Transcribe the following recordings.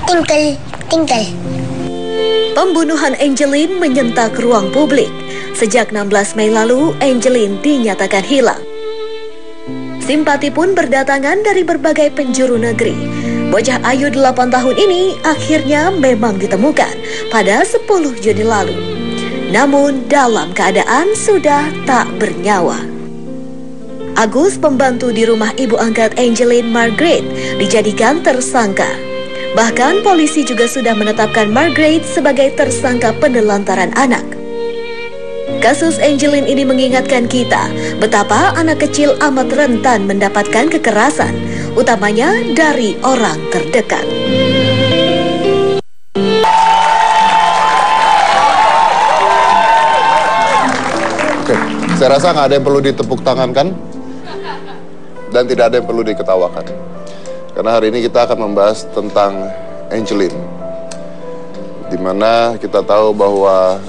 Tingkel, tingkel. Pembunuhan Angeline menyentak ruang publik. Sejak 16 Mei lalu, Angeline dinyatakan hilang. Simpati pun berdatangan dari berbagai penjuru negeri. Bocah ayu 8 tahun ini akhirnya memang ditemukan pada 10 Juni lalu. Namun dalam keadaan sudah tak bernyawa. Agus, pembantu di rumah ibu angkat Angeline, Margaret, dijadikan tersangka. Bahkan polisi juga sudah menetapkan Margaret sebagai tersangka penelantaran anak. Kasus Angeline ini mengingatkan kita betapa anak kecil amat rentan mendapatkan kekerasan, utamanya dari orang terdekat. Oke, saya rasa nggak ada yang perlu ditepuk tangan kan? Dan tidak ada yang perlu diketawakan. Karena hari ini kita akan membahas tentang Angeline, di mana kita tahu bahwa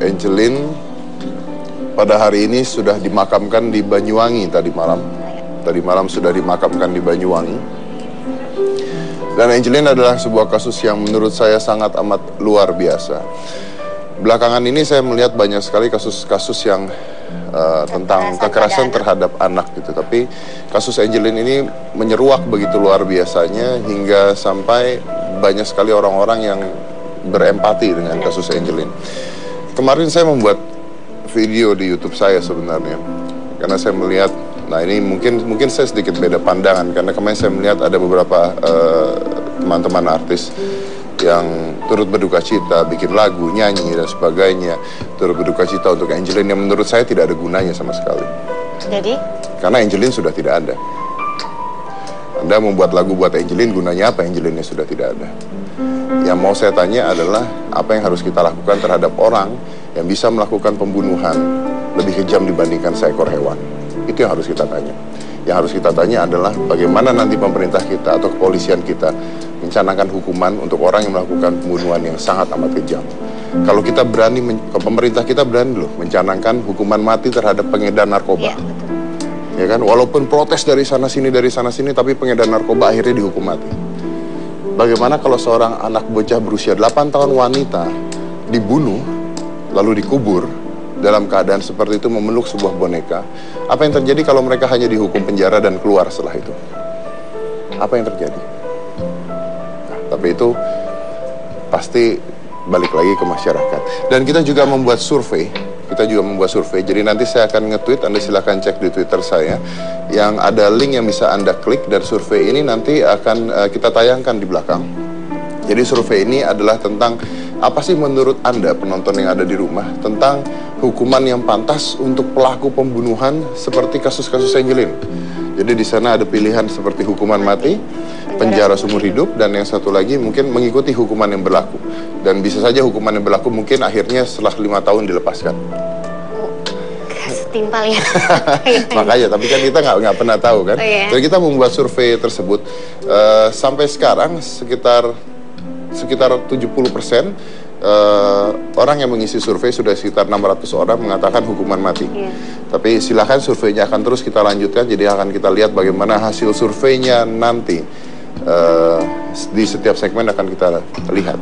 Angeline pada hari ini sudah dimakamkan di Banyuwangi tadi malam. Tadi malam sudah dimakamkan di Banyuwangi. Dan Angeline adalah sebuah kasus yang menurut saya sangat amat luar biasa. Belakangan ini saya melihat banyak sekali kasus-kasus yang tentang kekerasan terhadap anak gitu. Tapi kasus Angeline ini menyeruak begitu luar biasanya hingga sampai banyak sekali orang-orang yang berempati dengan kasus Angeline. Kemarin saya membuat video di YouTube saya sebenarnya, karena saya melihat, nah ini mungkin saya sedikit beda pandangan, karena kemarin saya melihat ada beberapa teman-teman artis yang turut berduka cita, bikin lagu, nyanyi, dan sebagainya, turut berduka cita untuk Angeline yang menurut saya tidak ada gunanya sama sekali. Jadi? Karena Angeline sudah tidak ada. Anda membuat lagu buat Angeline, gunanya apa? Angeline-nya sudah tidak ada. Yang mau saya tanya adalah apa yang harus kita lakukan terhadap orang yang bisa melakukan pembunuhan lebih kejam dibandingkan seekor hewan. Itu yang harus kita tanya. Yang harus kita tanya adalah bagaimana nanti pemerintah kita atau kepolisian kita mencanangkan hukuman untuk orang yang melakukan pembunuhan yang sangat amat kejam. Kalau kita berani, pemerintah kita berani loh mencanangkan hukuman mati terhadap pengedar narkoba. Ya, betul. Ya kan, walaupun protes dari sana sini, tapi pengedar narkoba akhirnya dihukum mati. Bagaimana kalau seorang anak bocah berusia 8 tahun wanita dibunuh, lalu dikubur dalam keadaan seperti itu memeluk sebuah boneka? Apa yang terjadi kalau mereka hanya dihukum penjara dan keluar setelah itu? Apa yang terjadi? Nah, tapi itu pasti balik lagi ke masyarakat. Dan kita juga membuat survei. Jadi nanti saya akan nge-tweet, Anda silahkan cek di Twitter saya, yang ada link yang bisa Anda klik, dan survei ini nanti akan kita tayangkan di belakang. Jadi survei ini adalah tentang apa sih menurut Anda, penonton yang ada di rumah, tentang hukuman yang pantas untuk pelaku pembunuhan seperti kasus-kasus Angeline. Jadi di sana ada pilihan seperti hukuman mati, penjara seumur hidup, dan yang satu lagi mungkin mengikuti hukuman yang berlaku. Dan bisa saja hukuman yang berlaku mungkin akhirnya setelah 5 tahun dilepaskan. Setimpal ya. Makanya, tapi kan kita nggak pernah tahu kan. Jadi kita membuat survei tersebut. Sampai sekarang sekitar 70% orang yang mengisi survei, sudah sekitar 600 orang mengatakan hukuman mati. Tapi silakan, surveinya akan terus kita lanjutkan. Jadi akan kita lihat bagaimana hasil surveinya nanti. Di setiap segmen akan kita lihat.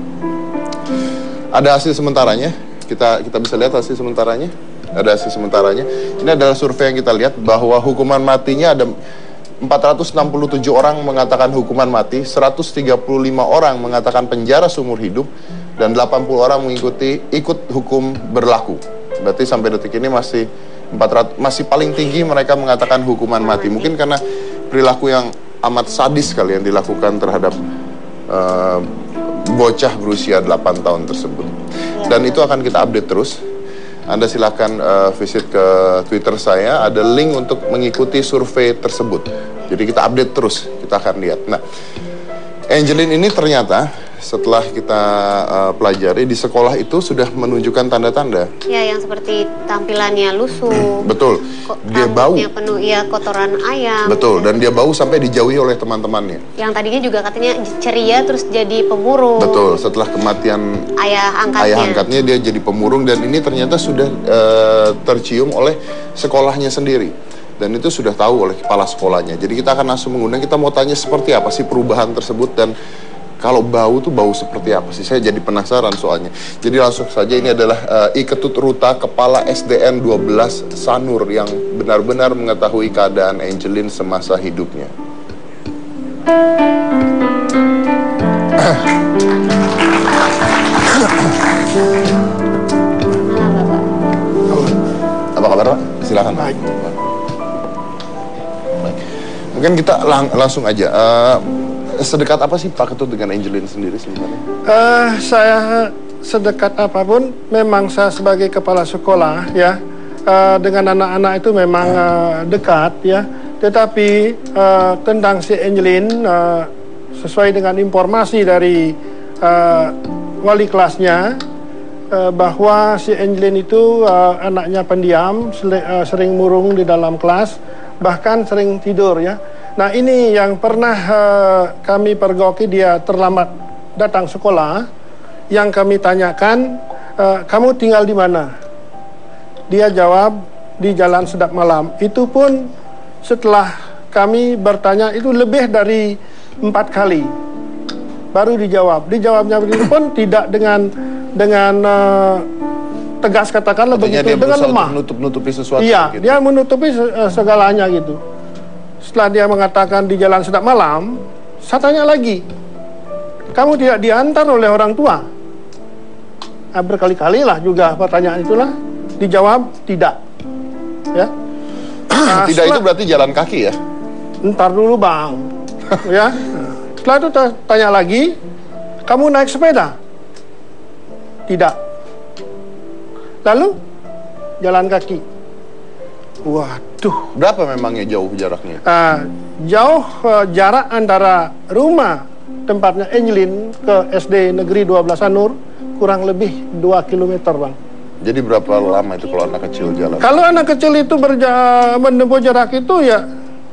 Ada hasil sementaranya. Kita bisa lihat hasil sementaranya. Ada hasil sementaranya. Ini adalah survei yang kita lihat bahwa hukuman matinya ada 467 orang mengatakan hukuman mati, 135 orang mengatakan penjara seumur hidup, dan 80 orang ikut hukum berlaku. Berarti sampai detik ini masih paling tinggi mereka mengatakan hukuman mati. Mungkin karena perilaku yang amat sadis sekali yang dilakukan terhadap bocah berusia 8 tahun tersebut. Dan itu akan kita update terus. Anda silakan visit ke Twitter saya, ada link untuk mengikuti survei tersebut. Jadi kita update terus, kita akan lihat. Nah, Angeline ini ternyata setelah kita pelajari di sekolah itu sudah menunjukkan tanda-tanda. Ya, yang seperti tampilannya lusuh. Betul. Dia bau. Penuh ya kotoran ayam. Betul. Dan dia bau sampai dijauhi oleh teman-temannya. Yang tadinya juga katanya ceria terus jadi pemurung. Betul. Setelah kematian ayah angkatnya dia jadi pemurung, dan ini ternyata sudah tercium oleh sekolahnya sendiri. Dan itu sudah tahu oleh kepala sekolahnya. Jadi kita akan langsung mengundang, kita mau tanya seperti apa sih perubahan tersebut, dan Kalau bau tuh bau seperti apa sih? Saya jadi penasaran soalnya. Jadi langsung saja ini adalah I Ketut Ruta, Kepala SDN 12 Sanur yang benar-benar mengetahui keadaan Angeline semasa hidupnya. Apa kabar, Pak? Silakan. Baik. Mungkin kita langsung aja. Sedekat apa sih Pak Ketut dengan Angeline sendiri sebenarnya? Saya sedekat apapun, memang saya sebagai kepala sekolah ya, dengan anak-anak itu memang dekat ya. Tetapi tentang si Angeline, sesuai dengan informasi dari wali kelasnya, bahwa si Angeline itu anaknya pendiam, sering murung di dalam kelas, bahkan sering tidur ya. Nah ini yang pernah kami pergoki, dia terlambat datang sekolah. Yang kami tanyakan, kamu tinggal di mana? Dia jawab, di Jalan Sedap Malam. Itu pun setelah kami bertanya itu lebih dari 4 kali baru dijawab. Dijawabnya begitu pun tidak dengan tegas, katakanlah begitu, dengan lemah. Menutupi sesuatu. Iya, gitu. dia menutupi segalanya gitu. Setelah dia mengatakan di Jalan Sedap Malam, saya tanya lagi, kamu tidak diantar oleh orang tua? Berkali-kali lah juga pertanyaan itulah, dijawab tidak. Ya. Nah, tidak itu berarti jalan kaki ya? Ntar dulu bang. Ya. Setelah itu tanya lagi, kamu naik sepeda? Tidak. Lalu jalan kaki. Waduh. Berapa memangnya jauh jaraknya? Jauh jarak antara rumah tempatnya Angeline ke SD Negeri 12 Sanur kurang lebih 2 km bang. Jadi berapa lama itu kalau anak kecil jalan? Kalau anak kecil itu menempuh jarak itu ya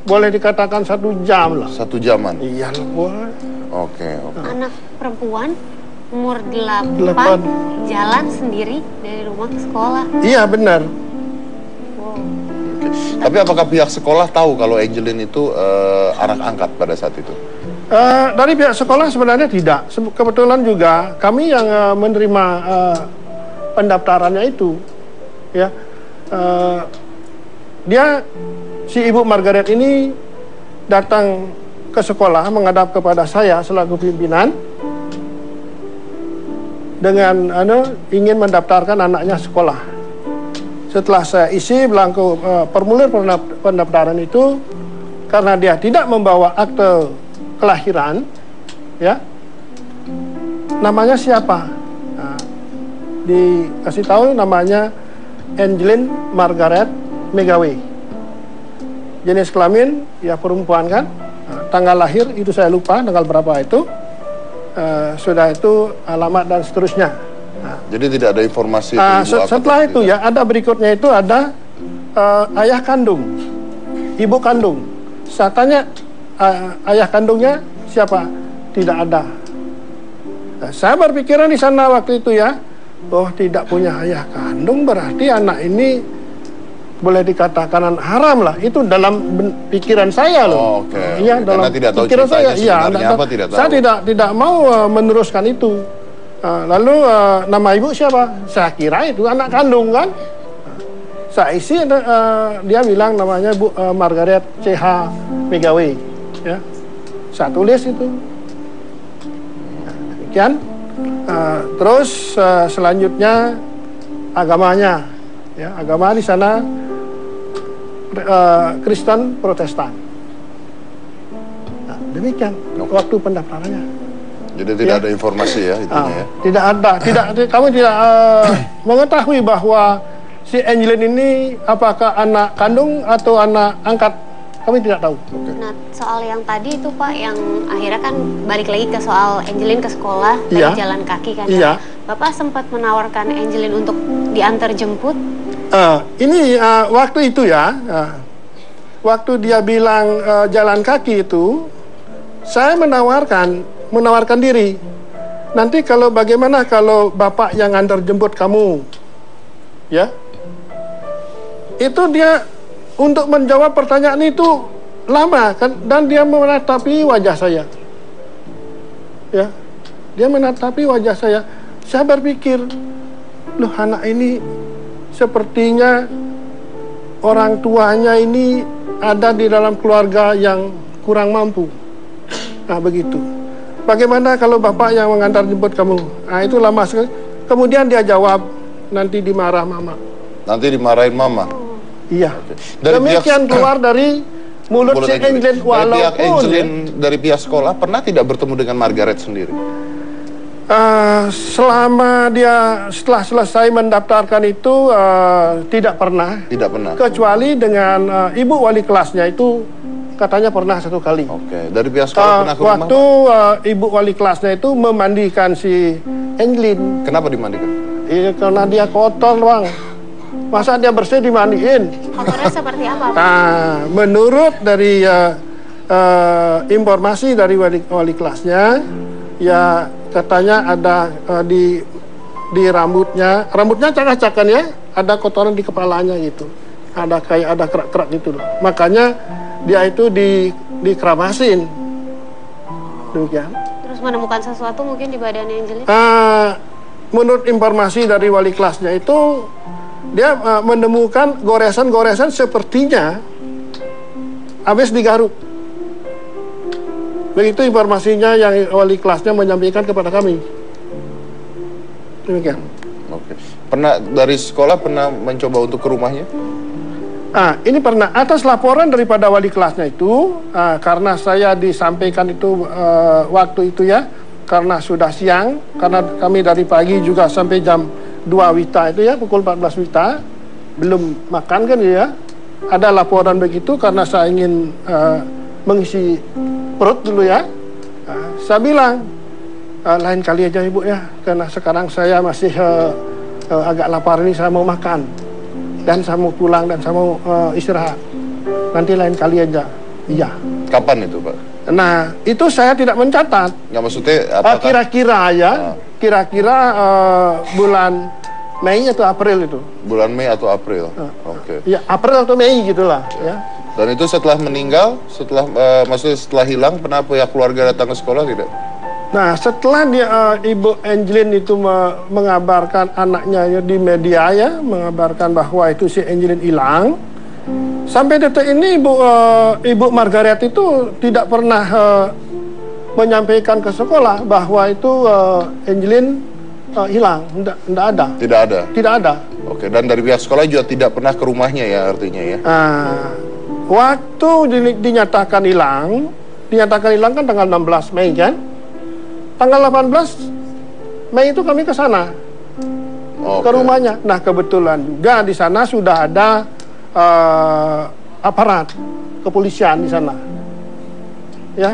boleh dikatakan 1 jam lah. 1 jaman? Iya lah boleh. Oke. Anak perempuan umur 8 jalan sendiri dari rumah ke sekolah. Iya benar. Wow. Tapi apakah pihak sekolah tahu kalau Angeline itu anak angkat pada saat itu? Dari pihak sekolah sebenarnya tidak. Kebetulan juga kami yang menerima pendaftarannya itu, ya. Dia si Ibu Margaret ini datang ke sekolah menghadap kepada saya selaku pimpinan dengan ingin mendaftarkan anaknya sekolah. Setelah saya isi belangko formulir pendaftaran itu, karena dia tidak membawa akte kelahiran, ya, namanya siapa? Nah, dikasih tahu namanya Angeline Margaret Megawe. Jenis kelamin ya perempuan kan. Nah, tanggal lahir itu saya lupa tanggal berapa itu. Sudah itu alamat dan seterusnya. Nah, jadi tidak ada informasi. Setelah itu ya ada berikutnya itu ada ayah kandung, ibu kandung. Saya tanya ayah kandungnya siapa? Tidak ada. Nah, saya berpikiran di sana waktu itu ya, oh tidak punya ayah kandung berarti anak ini boleh dikatakan anak haram lah. Itu dalam pikiran saya loh. Iya, dalam tidak tahu pikiran saya. Iya, apa, tidak tahu. Saya tidak mau meneruskan itu. Lalu nama ibu siapa? Saya kira itu anak kandung kan. Saya isi dia bilang namanya Bu Margaret C.H. Megawe. Ya, saya tulis itu. Demikian. Terus selanjutnya agamanya, ya, agama di sana Kristen Protestan. Nah, demikian waktu pendaftarannya. Jadi tidak ada informasi ya intinya ya. Tidak ada, kami tidak mengetahui bahwa si Angeline ini apakah anak kandung atau anak angkat. Kami tidak tahu. Nah, soal yang tadi itu Pak, yang akhirnya kan balik lagi ke soal Angeline ke sekolah dari jalan kaki kan ya. Bapak sempat menawarkan Angeline untuk diantar jemput? Ini waktu itu ya, waktu dia bilang jalan kaki itu, saya menawarkan diri. Nanti kalau bagaimana kalau Bapak yang antar jemput kamu, ya? Itu dia untuk menjawab pertanyaan itu lama kan, dan dia menatapi wajah saya, ya. Dia menatapi wajah saya. Saya berpikir, loh anak ini sepertinya orang tuanya ini ada di dalam keluarga yang kurang mampu. Nah begitu. Bagaimana kalau bapak yang mengantar jemput kamu? Nah itu lama sekali. Kemudian dia jawab, nanti dimarah mama. Nanti dimarahin mama? Iya. Demikian keluar dari mulut si Angeline. Walaupun pihak Angeline dari pihak sekolah pernah tidak bertemu dengan Margaret sendiri? Selama dia setelah selesai mendaftarkan itu tidak pernah. Tidak pernah. Kecuali dengan ibu wali kelasnya itu katanya pernah 1 kali. Oke. Dari pihak sekolah pernah ke rumah? Waktu ibu wali kelasnya itu memandikan si Angeline. Kenapa dimandikan? Iya karena dia kotor bang. Masa dia bersih dimandiin? Kotornya seperti apa? Nah, menurut dari informasi dari wali kelasnya, ya katanya ada di rambutnya cakak-cakan ya, ada kotoran di kepalanya gitu, ada kayak ada kerak-kerak gitu loh. Makanya dia itu dikeramasin, demikian. Terus menemukan sesuatu mungkin di badannya Angeline? Menurut informasi dari wali kelasnya itu, dia menemukan goresan-goresan sepertinya habis digaruk. Begitu informasinya yang wali kelasnya menyampaikan kepada kami. Demikian. Oke. Pernah dari sekolah pernah mencoba untuk ke rumahnya? Ini pernah atas laporan daripada wali kelasnya itu, karena saya disampaikan itu waktu itu ya, karena sudah siang, karena kami dari pagi juga sampai jam 2 WITA itu ya, pukul 14 WITA, belum makan kan ya. Ada laporan begitu karena saya ingin mengisi perut dulu ya. Saya bilang, lain kali aja ibu ya, karena sekarang saya masih agak lapar ini, saya mau makan. Dan saya mau pulang dan saya mau istirahat. Nanti lain kali aja. Iya. Kapan itu Pak? Nah, itu saya tidak mencatat. Nggak maksudnya apakah... Kira-kira ya, kira-kira bulan Mei atau April itu. Bulan Mei atau April? Oke. Ya, April atau Mei gitulah ya. Dan itu setelah meninggal, maksudnya setelah hilang, pernah pihak keluarga datang ke sekolah tidak? Nah, setelah Ibu Angeline itu mengabarkan anaknya di media ya, mengabarkan bahwa itu si Angeline hilang, sampai detik ini Ibu Margaret itu tidak pernah menyampaikan ke sekolah bahwa itu Angeline hilang, tidak ada. Tidak ada? Tidak ada. Oke, dan dari pihak sekolah juga tidak pernah ke rumahnya ya artinya ya? Waktu dinyatakan hilang kan tanggal 16 Mei kan? Tanggal 18 Mei itu kami ke sana, ke rumahnya. Nah kebetulan juga di sana sudah ada aparat kepolisian di sana, ya,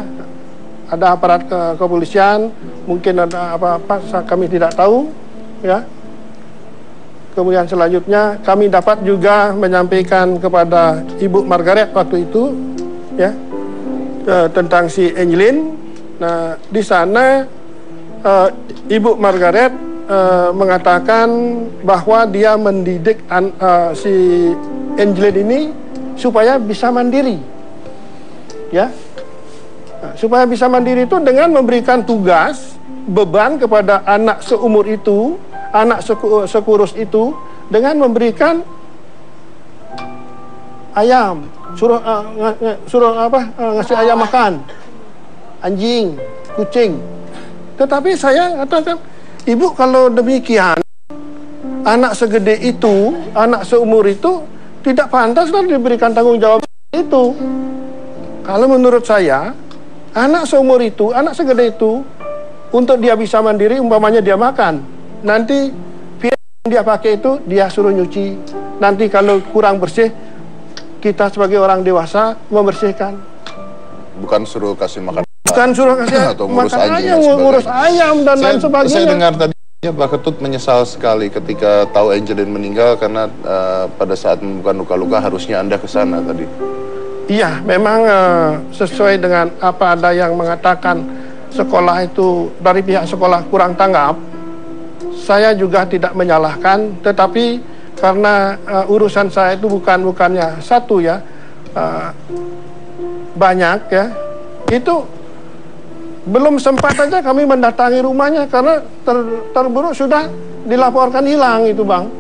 ada aparat kepolisian. Mungkin ada apa-apa kami tidak tahu, ya. Kemudian selanjutnya kami dapat juga menyampaikan kepada Ibu Margaret waktu itu, ya, tentang si Angeline. Nah, di sana Ibu Margaret mengatakan bahwa dia mendidik si Angeline ini supaya bisa mandiri, ya. Nah, supaya bisa mandiri itu dengan memberikan tugas, beban kepada anak seumur itu, anak sekurus itu, dengan memberikan ayam, suruh ngasih ayam makan, anjing, kucing. Tetapi saya katakan, ibu kalau demikian, anak segede itu, anak seumur itu, tidak pantaslah diberikan tanggung jawab itu. Kalau menurut saya, anak seumur itu, anak segede itu, untuk dia bisa mandiri, umpamanya dia makan, nanti yang dia pakai itu, dia suruh nyuci. Nanti kalau kurang bersih, kita sebagai orang dewasa membersihkan. Bukan suruh kasih makan. Bukan suruh kasih makan ayam, ngurus ayam dan lain sebagainya. Saya dengar tadi Pak Ketut menyesal sekali ketika tahu Angeline meninggal karena pada saat menemukan luka-luka harusnya Anda ke sana tadi. Iya, memang sesuai dengan apa ada yang mengatakan sekolah itu dari pihak sekolah kurang tanggap. Saya juga tidak menyalahkan, tetapi karena urusan saya itu bukannya satu ya, banyak ya. Itu Belum sempat aja kami mendatangi rumahnya karena terburu sudah dilaporkan hilang itu, Bang.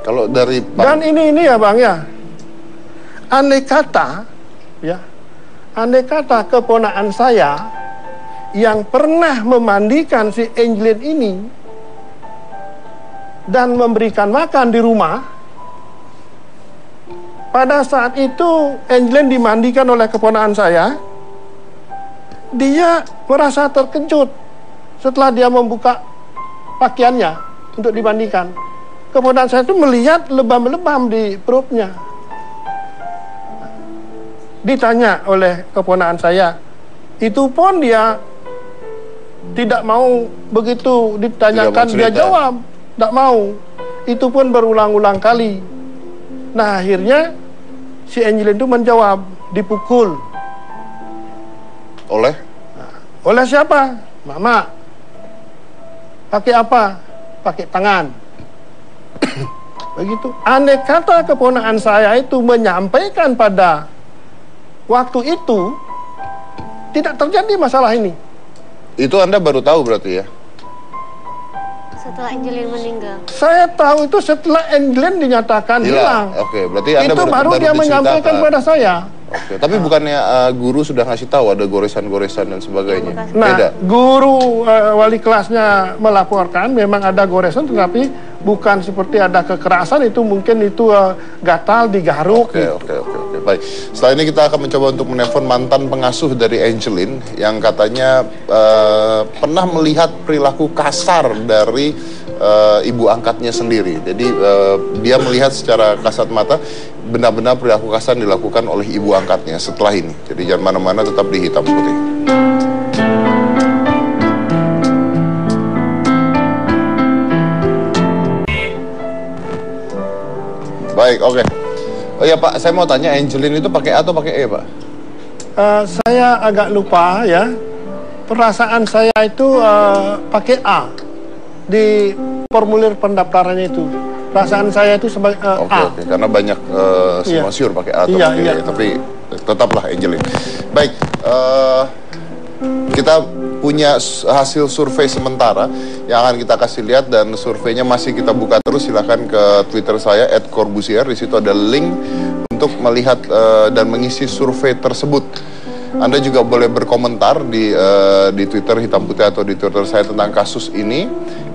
Kalau dari Dan ini ya, Bang, ya. Andai kata keponakan saya yang pernah memandikan si Angelin ini dan memberikan makan di rumah, pada saat itu Angelin dimandikan oleh keponakan saya, dia merasa terkejut setelah dia membuka pakaiannya untuk dimandikan. Keponakan saya itu melihat lebam-lebam di perutnya. Ditanya oleh keponakan saya, itu pun dia tidak mau, begitu ditanyakan dia jawab, tidak mau. Itu pun berulang-ulang kali. Nah, akhirnya si Angelin itu menjawab, dipukul. Oleh? Oleh siapa? Mama. Pakai apa? Pakai tangan. Begitu. Andai kata keponakan saya itu menyampaikan pada waktu itu, tidak terjadi masalah ini. Itu Anda baru tahu berarti ya? Setelah Angelin meninggal. Saya tahu itu setelah Angelin dinyatakan hilang. Oke, berarti Anda itu baru dia menyampaikan pada saya. Oke, tapi bukannya guru sudah ngasih tahu ada goresan-goresan dan sebagainya? Nah, beda. Guru wali kelasnya melaporkan memang ada goresan, tetapi bukan seperti ada kekerasan, itu mungkin itu gatal, digaruk. Oke. Baik. Setelah ini kita akan mencoba untuk menelpon mantan pengasuh dari Angelin yang katanya pernah melihat perilaku kasar dari ibu angkatnya sendiri. Jadi dia melihat secara kasat mata benar-benar perilaku kasar dilakukan oleh ibu angkatnya setelah ini. Jadi jangan mana-mana, tetap di Hitam Putih. Baik, oke. Oh ya Pak, saya mau tanya, Angelin itu pakai A atau pakai E, Pak? Saya agak lupa ya. Perasaan saya itu pakai A di formulir pendaftarannya itu. Perasaan saya itu sebagai A. Oke, karena banyak simpang siur pakai A atau pakai E, tapi tetaplah Angelin. Baik, kita punya hasil survei sementara yang akan kita kasih lihat, dan surveinya masih kita buka terus. Silahkan ke Twitter saya @corbusier. Di situ ada link untuk melihat dan mengisi survei tersebut. Anda juga boleh berkomentar di Twitter Hitam Putih atau di Twitter saya tentang kasus ini,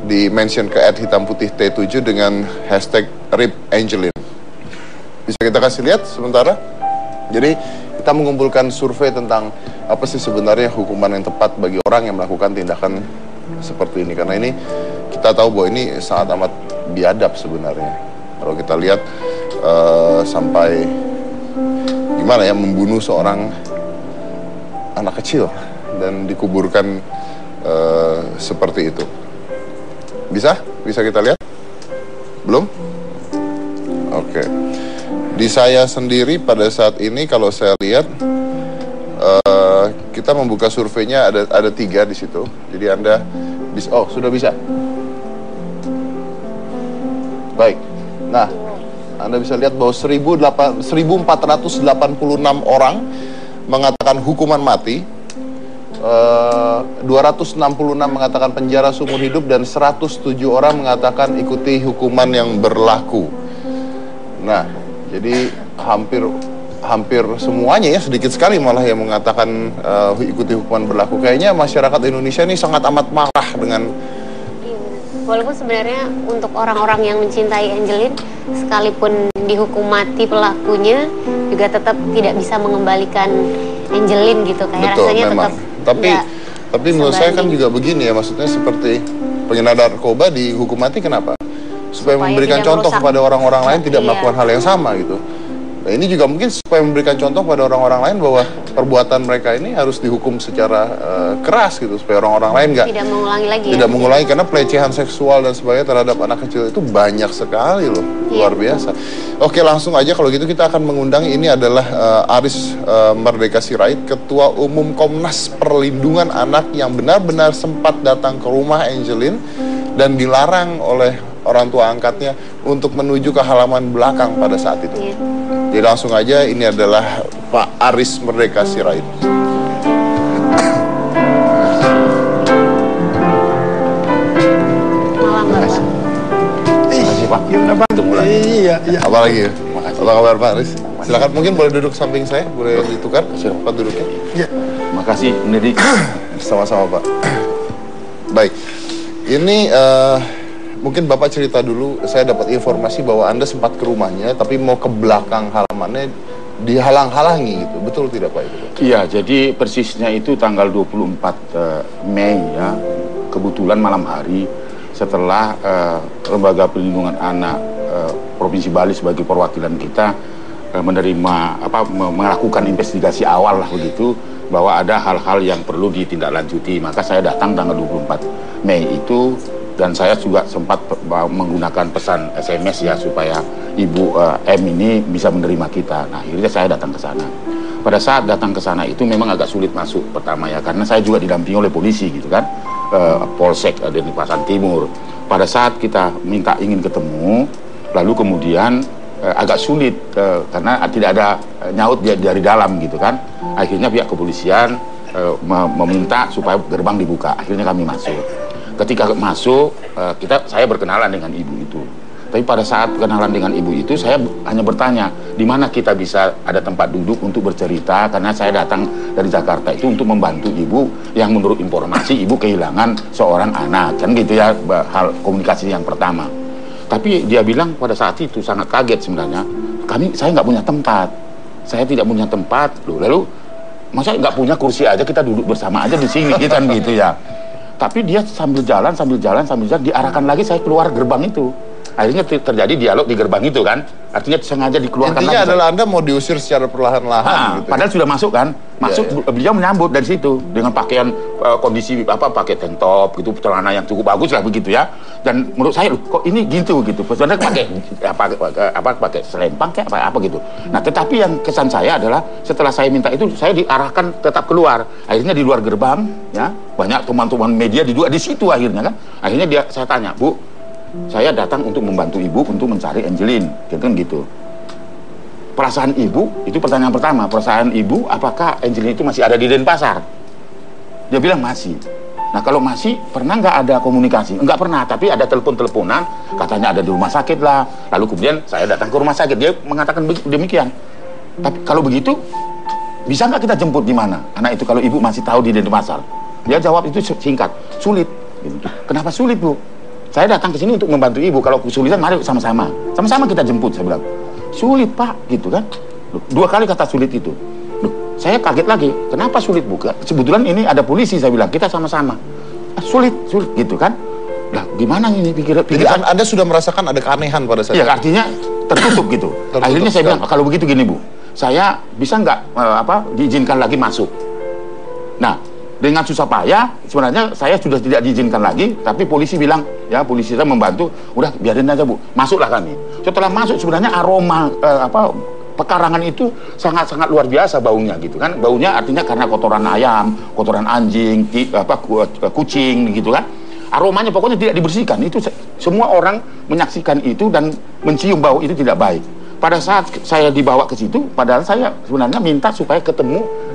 di mention ke @hitamputih_t7 dengan hashtag RIP Angelin. Bisa kita kasih lihat sementara. Jadi kita mengumpulkan survei tentang apa sih sebenarnya hukuman yang tepat bagi orang yang melakukan tindakan seperti ini. Karena ini kita tahu bahwa ini sangat amat biadab sebenarnya. Kalau kita lihat sampai gimana ya, membunuh seorang anak kecil dan dikuburkan seperti itu. Bisa kita lihat? Belum? Oke. Di saya sendiri pada saat ini kalau saya lihat kita membuka surveinya ada 3 di situ. Jadi Anda bisa, sudah bisa. Baik. Nah, Anda bisa lihat bahwa 1.486 orang mengatakan hukuman mati, 266 mengatakan penjara seumur hidup, dan 107 orang mengatakan ikuti hukuman yang berlaku. Nah, jadi hampir semuanya ya, sedikit sekali malah yang mengatakan ikuti hukuman berlaku. Kayaknya masyarakat Indonesia ini sangat amat marah dengan... Walaupun sebenarnya untuk orang-orang yang mencintai Angelin, sekalipun dihukum mati pelakunya, juga tetap tidak bisa mengembalikan Angelin gitu. Kayak betul, rasanya memang. tetap Tapi menurut saya kan juga begini ya, maksudnya seperti pengedar narkoba dihukum mati, kenapa? Supaya memberikan contoh kepada orang-orang lain tidak melakukan hal yang sama gitu. Nah, ini juga mungkin supaya memberikan contoh pada orang-orang lain bahwa perbuatan mereka ini harus dihukum secara keras gitu, supaya orang-orang lain tidak mengulangi lagi. Tidak mengulangi, karena pelecehan seksual dan sebagainya terhadap anak kecil itu banyak sekali loh, luar biasa. Oke, langsung aja kalau gitu kita akan mengundang, ini adalah Aris Merdeka Sirait, Ketua Umum Komnas Perlindungan Anak, yang benar-benar sempat datang ke rumah Angelin dan dilarang oleh orang tua angkatnya untuk menuju ke halaman belakang pada saat itu. Jadi langsung aja, ini adalah Pak Aris Merdeka Sirait. Pak. Iya. Apa lagi? Apa kabar Pak Aris? Silakan, mungkin boleh duduk samping saya, boleh ditukar Pak duduknya. Iya. Makasih, Nedi. Sama-sama Pak. Baik, ini mungkin Bapak cerita dulu. Saya dapat informasi bahwa Anda sempat ke rumahnya, tapi mau ke belakang halamannya dihalang-halangi gitu. Betul tidak Pak itu? Iya, jadi persisnya itu tanggal 24 Mei ya. Kebetulan malam hari setelah Lembaga Perlindungan Anak Provinsi Bali sebagai perwakilan kita melakukan investigasi awal lah begitu, bahwa ada hal-hal yang perlu ditindaklanjuti. Maka saya datang tanggal 24 Mei itu, dan saya juga sempat menggunakan pesan SMS ya supaya Ibu M ini bisa menerima kita. Nah, akhirnya saya datang ke sana. Pada saat datang ke sana itu memang agak sulit masuk pertama ya, karena saya juga didampingi oleh polisi gitu kan, Polsek Denpasar Timur. Pada saat kita ingin ketemu, lalu kemudian agak sulit karena tidak ada nyaut dari dalam gitu kan. Akhirnya pihak kepolisian meminta supaya gerbang dibuka. Akhirnya kami masuk. Ketika masuk, saya berkenalan dengan ibu itu. Tapi pada saat kenalan dengan ibu itu, saya hanya bertanya, di mana kita bisa ada tempat duduk untuk bercerita, karena saya datang dari Jakarta itu untuk membantu ibu yang menurut informasi ibu kehilangan seorang anak, kan gitu ya, hal komunikasi yang pertama. Tapi dia bilang pada saat itu sangat kaget sebenarnya, saya nggak punya tempat, saya tidak punya tempat, lalu masa nggak punya kursi aja, kita duduk bersama aja di sini, kan gitu ya. Tapi dia sambil jalan, diarahkan lagi saya keluar gerbang itu. Akhirnya terjadi dialog di gerbang itu kan, artinya sengaja dikeluarkan. Intinya lagi adalah Anda mau diusir secara perlahan-lahan gitu. Padahal sudah masuk kan, beliau menyambut dari situ dengan pakaian kondisi pakai tank top gitu, celana yang cukup bagus lah begitu ya. Dan menurut saya kok ini gitu, sebenarnya pakai selempang kayak apa gitu. Nah, tetapi yang kesan saya adalah setelah saya minta itu, saya diarahkan tetap keluar. Akhirnya di luar gerbang ya, banyak teman-teman media di situ akhirnya kan. Akhirnya saya tanya, Bu, saya datang untuk membantu ibu untuk mencari Angelin, gitu. Perasaan ibu, itu pertanyaan pertama, perasaan ibu apakah Angelin itu masih ada di Denpasar? Dia bilang masih. Nah, kalau masih, pernah nggak ada komunikasi? Enggak pernah, tapi ada telepon-teleponan, katanya ada di rumah sakit lah. Lalu kemudian saya datang ke rumah sakit, dia mengatakan demikian. Tapi kalau begitu, bisa nggak kita jemput di mana? Anak itu kalau ibu masih tahu di Denpasar. Dia jawab itu singkat, sulit. Gitu. Kenapa sulit, Bu? Saya datang ke sini untuk membantu ibu. Kalau kesulitan, mari sama-sama. Sama-sama kita jemput, saya bilang. Sulit, Pak, gitu kan. 2 kali kata sulit itu. Saya kaget lagi. Kenapa sulit, Bu? Kebetulan ini ada polisi, saya bilang. Kita sama-sama. Sulit, gitu kan. Nah, gimana ini pikiran? Jadi Anda sudah merasakan ada keanehan pada saat itu? Ya, artinya tertutup gitu. Akhirnya saya bilang, kalau begitu gini, Bu. Saya bisa nggak diizinkan lagi masuk. Nah, dengan susah payah, sebenarnya saya sudah tidak diizinkan lagi, tapi polisi bilang, ya polisi kita membantu, udah biarin aja Bu, masuklah kami. Setelah masuk sebenarnya aroma pekarangan itu sangat-sangat luar biasa baunya gitu kan, baunya artinya karena kotoran ayam, kotoran anjing, kucing gitu kan, aromanya pokoknya tidak dibersihkan. Itu semua orang menyaksikan itu dan mencium bau itu tidak baik. Pada saat saya dibawa ke situ, padahal saya sebenarnya minta supaya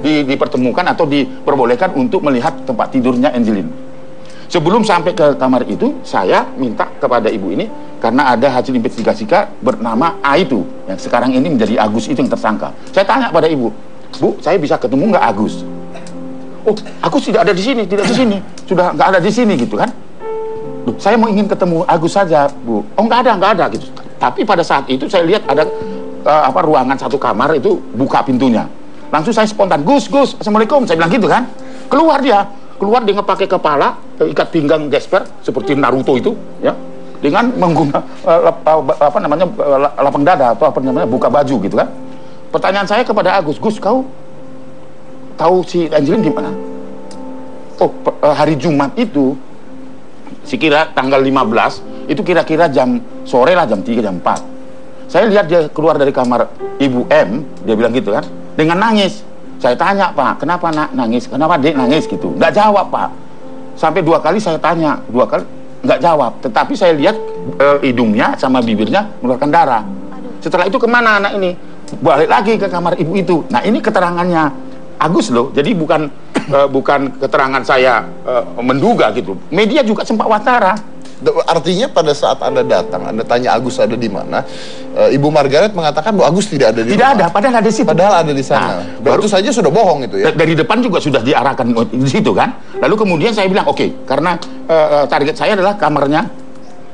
dipertemukan atau diperbolehkan untuk melihat tempat tidurnya Angelin. Sebelum sampai ke kamar itu, saya minta kepada ibu ini, karena ada hasil investigasi bernama A itu, yang sekarang ini menjadi Agus itu yang tersangka. Saya tanya pada ibu, Bu, saya bisa ketemu nggak Agus? Oh, Agus tidak ada di sini, sudah nggak ada di sini gitu kan? Duh, saya mau ingin ketemu Agus saja, Bu. Oh, nggak ada gitu. Tapi pada saat itu saya lihat ada ruangan satu kamar itu buka pintunya. Langsung saya spontan, Gus, Assalamualaikum. Saya bilang gitu kan. Keluar dengan pakai kepala, ikat pinggang gesper seperti Naruto itu, ya. Dengan menggunakan lapang dada atau buka baju gitu kan. Pertanyaan saya kepada Agus, Gus, kau tahu si Angelin di mana? Oh, hari Jumat itu, sekira tanggal 15, itu kira-kira jam sore lah, jam 3, jam 4. Saya lihat dia keluar dari kamar Ibu M, dia bilang gitu kan, dengan nangis. Saya tanya, Pak, kenapa nangis? Kenapa Dek nangis gitu? Nggak jawab, Pak. Sampai 2 kali saya tanya, 2 kali nggak jawab. Tetapi saya lihat hidungnya sama bibirnya mengeluarkan darah. Setelah itu kemana anak ini? balik lagi ke kamar ibu itu. Nah, ini keterangannya Agus loh. Jadi bukan bukan keterangan saya menduga gitu. Media juga sempat wawancara. Artinya pada saat Anda datang, Anda tanya Agus ada di mana, Ibu Margaret mengatakan bahwa Agus tidak ada di Tidak rumah. ada, padahal ada di situ. Padahal ada di sana. Nah, baru saja sudah bohong itu ya. Dari depan juga sudah diarahkan di situ kan. Lalu kemudian saya bilang, oke, karena target saya adalah kamarnya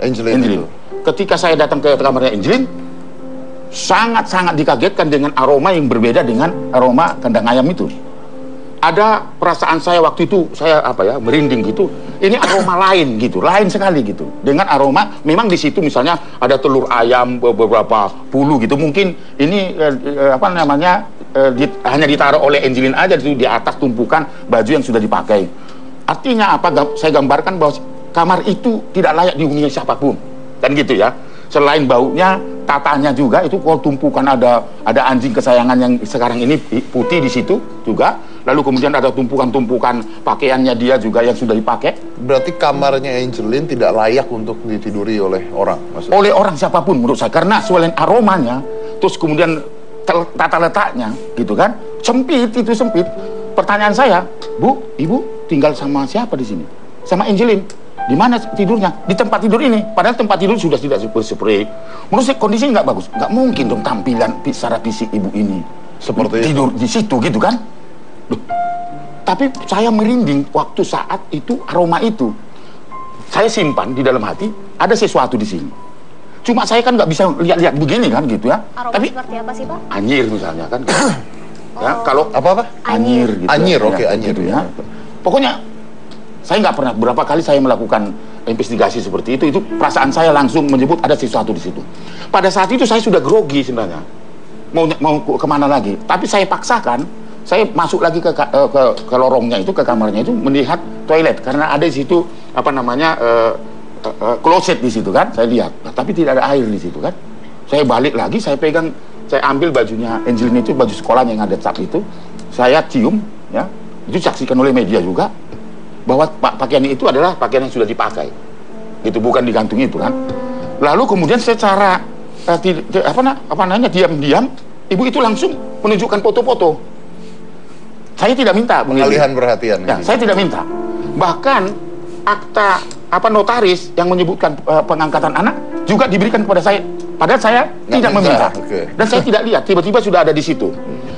Angeline itu. Ketika saya datang ke kamarnya Angeline, sangat-sangat dikagetkan dengan aroma yang berbeda dengan aroma kandang ayam itu. Ada perasaan saya waktu itu, saya merinding gitu. Ini aroma lain gitu, lain sekali gitu. Dengan aroma, memang di situ misalnya ada telur ayam beberapa puluh gitu. Mungkin ini hanya ditaruh oleh Angeline aja di atas tumpukan baju yang sudah dipakai. Artinya apa? Saya gambarkan bahwa kamar itu tidak layak dihuni siapapun, kan gitu ya. Selain baunya, tatanya juga itu kalau tumpukan ada anjing kesayangan yang sekarang ini putih di situ juga. Lalu kemudian ada tumpukan-tumpukan pakaiannya dia juga yang sudah dipakai. Berarti kamarnya Angeline tidak layak untuk ditiduri oleh orang, maksudnya? Oleh orang siapapun menurut saya, karena selain aromanya, terus kemudian tata letaknya, gitu kan, sempit itu sempit. Pertanyaan saya, Bu, Ibu tinggal sama siapa di sini? Sama Angeline. Di mana tidurnya? Di tempat tidur ini. Padahal tempat tidur sudah tidak spray. Menurut saya kondisinya nggak bagus. Nggak mungkin dong tampilan secara fisik ibu ini seperti tidur di situ gitu kan. Duh. Tapi saya merinding waktu saat itu aroma itu. Saya simpan di dalam hati, ada sesuatu di sini. Cuma saya kan nggak bisa lihat-lihat begini kan gitu ya. Aroma tapi seperti apa sih, Pak? Anyir misalnya kan. Ya, kalau apa? Anyir gitu. Anyir, ya. oke, anyir Gitu ya. Pokoknya saya nggak pernah, berapa kali saya melakukan investigasi seperti itu perasaan saya langsung menyebut ada sesuatu di situ. Pada saat itu saya sudah grogi sebenarnya, mau kemana lagi. Tapi saya paksakan, saya masuk lagi ke lorongnya itu, ke kamarnya itu, melihat toilet karena ada di situ kloset di situ kan. Saya lihat, tapi tidak ada air di situ kan. Saya balik lagi, saya pegang, saya ambil bajunya Angeline itu, baju sekolahnya yang ada saat itu, saya cium, ya, itu disaksikan oleh media juga, bahwa pakaian itu adalah pakaian yang sudah dipakai, gitu, bukan digantung itu kan. Lalu kemudian secara diam-diam, ibu itu langsung menunjukkan foto-foto. Saya tidak minta pengalihan perhatian. Ya, saya tidak minta. Bahkan akta notaris yang menyebutkan pengangkatan anak juga diberikan kepada saya. Padahal saya tidak meminta. Okay. Dan saya tidak lihat, tiba-tiba sudah ada di situ.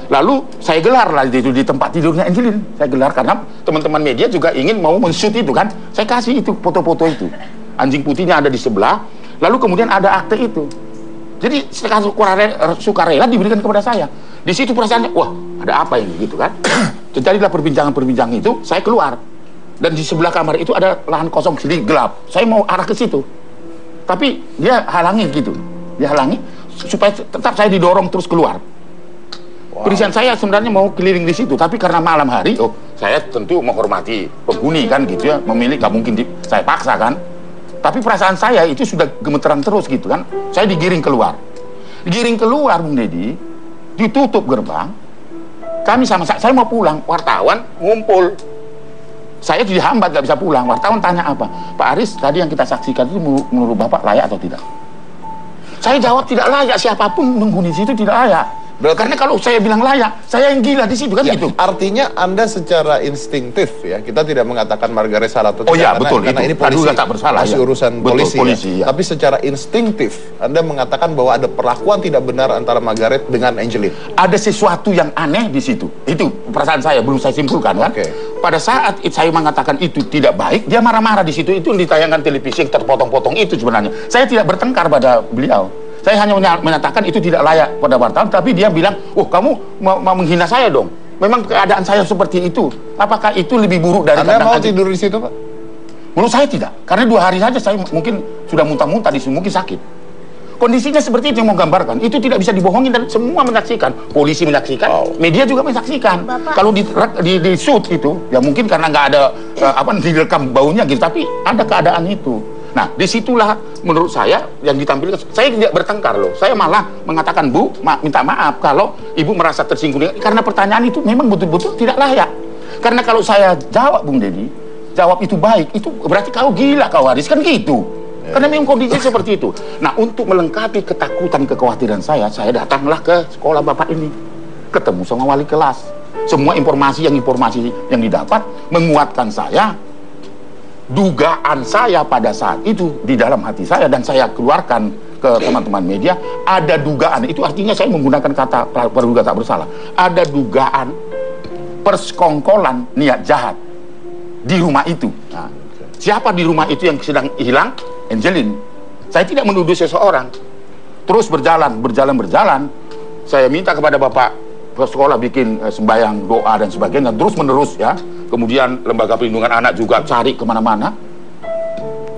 Lalu saya gelar lah di tempat tidurnya Angeline. Saya gelar karena teman-teman media juga ingin mau men-shoot itu kan. Saya kasih itu foto-foto itu. Anjing putihnya ada di sebelah. Lalu kemudian ada akte itu. Jadi sukarela diberikan kepada saya. Di situ perasaannya, wah ada apa ini gitu kan. Terjadilah perbincangan itu. Saya keluar. Dan di sebelah kamar itu ada lahan kosong sedikit gelap. Saya mau arah ke situ. Tapi dia halangi gitu. Dia halangi supaya tetap saya didorong terus keluar. Perisian saya sebenarnya mau keliling di situ, tapi karena malam hari, saya tentu menghormati penghuni kan gitu ya, memilih, nggak mungkin saya paksa kan. Tapi perasaan saya itu sudah gemeteran terus gitu kan. Saya digiring keluar, Bung Deddy, ditutup gerbang. Kami saya mau pulang, wartawan ngumpul. Saya dihambat, nggak bisa pulang. Wartawan tanya apa? Pak Aris, tadi yang kita saksikan itu menurut Bapak layak atau tidak? Saya jawab tidak layak, siapapun menghuni situ tidak layak. Karena kalau saya bilang layak, saya yang gila di situ kan ya, gitu. Artinya Anda secara instingtif ya, kita tidak mengatakan Margaret salah atau tidak. Oh iya, betul. Karena ini polisi, tak bersalah, masih urusan betul, polisi ya. Tapi secara instingtif, Anda mengatakan bahwa ada perlakuan tidak benar antara Margaret dengan Angeline. Ada sesuatu yang aneh di situ. Itu perasaan saya, belum saya simpulkan kan. Pada saat saya mengatakan itu tidak baik, dia marah-marah di situ. Itu ditayangkan televisi yang terpotong-potong itu sebenarnya. Saya tidak bertengkar pada beliau. Saya hanya menyatakan itu tidak layak pada wartawan, tapi dia bilang, kamu mau menghina saya dong. Memang keadaan saya seperti itu. Apakah itu lebih buruk dari Anda mau tidur di situ, Pak? Menurut saya tidak. Karena 2 hari saja saya mungkin sudah muntah-muntah di situ, mungkin sakit. Kondisinya seperti itu yang mau gambarkan. Itu tidak bisa dibohongin dan semua menyaksikan. Polisi menyaksikan, media juga menyaksikan. Kalau di shoot itu, ya mungkin karena nggak ada direkam baunya gitu, tapi ada keadaan itu. Nah, disitulah menurut saya yang ditampilkan, saya tidak bertengkar loh. Saya malah mengatakan, Bu, minta maaf kalau Ibu merasa tersinggung. Karena pertanyaan itu memang betul-betul tidak layak. Karena kalau saya jawab, Bung Deddy, jawab itu baik, itu berarti kau gila, kau Aris, kan gitu. Karena memang kondisi seperti itu. Nah, untuk melengkapi ketakutan, kekhawatiran saya datanglah ke sekolah bapak ini. Ketemu sama wali kelas. Semua informasi yang didapat menguatkan saya. Dugaan saya pada saat itu di dalam hati saya, dan saya keluarkan ke teman-teman media, ada dugaan, itu artinya saya menggunakan kata praduga tak bersalah. Ada dugaan persekongkolan niat jahat di rumah itu. Nah, siapa di rumah itu yang sedang hilang? Angelin. Saya tidak menuduh seseorang. Terus berjalan, saya minta kepada bapak sekolah bikin sembahyang, doa dan sebagainya, terus menerus ya. Kemudian lembaga perlindungan anak juga cari kemana-mana.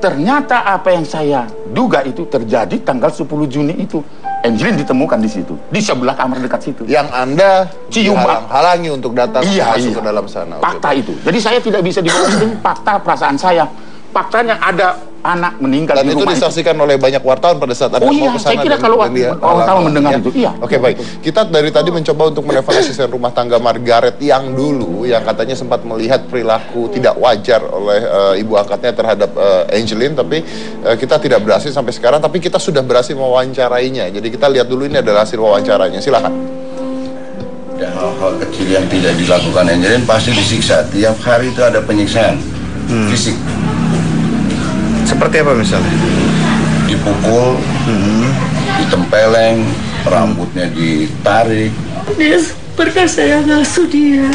Ternyata apa yang saya duga itu terjadi tanggal 10 Juni itu. Angelin ditemukan di situ, di sebelah kamar dekat situ. Yang Anda cium halangi untuk datang masuk ke dalam sana. Fakta itu. Jadi saya tidak bisa dibohongi fakta perasaan saya. Faktanya ada anak meninggal dan di rumah itu disaksikan oleh banyak wartawan pada saat Anda mau ke sana. Saya kira kalau wartawan mendengar itu, iya. Oke, baik. Kita dari tadi mencoba untuk menelpon asisten rumah tangga Margaret yang dulu, yang katanya sempat melihat perilaku tidak wajar oleh ibu angkatnya terhadap Angelin, tapi kita tidak berhasil sampai sekarang, tapi kita sudah berhasil mewawancarainya. Jadi kita lihat dulu, ini adalah hasil wawancaranya. Silakan. Hal-hal kecil yang tidak dilakukan Angelin pasti disiksa. Tiap hari itu ada penyiksaan fisik. Seperti apa misalnya? Dipukul, ditempeleng, rambutnya ditarik. Dia pernah saya ngasuh dia,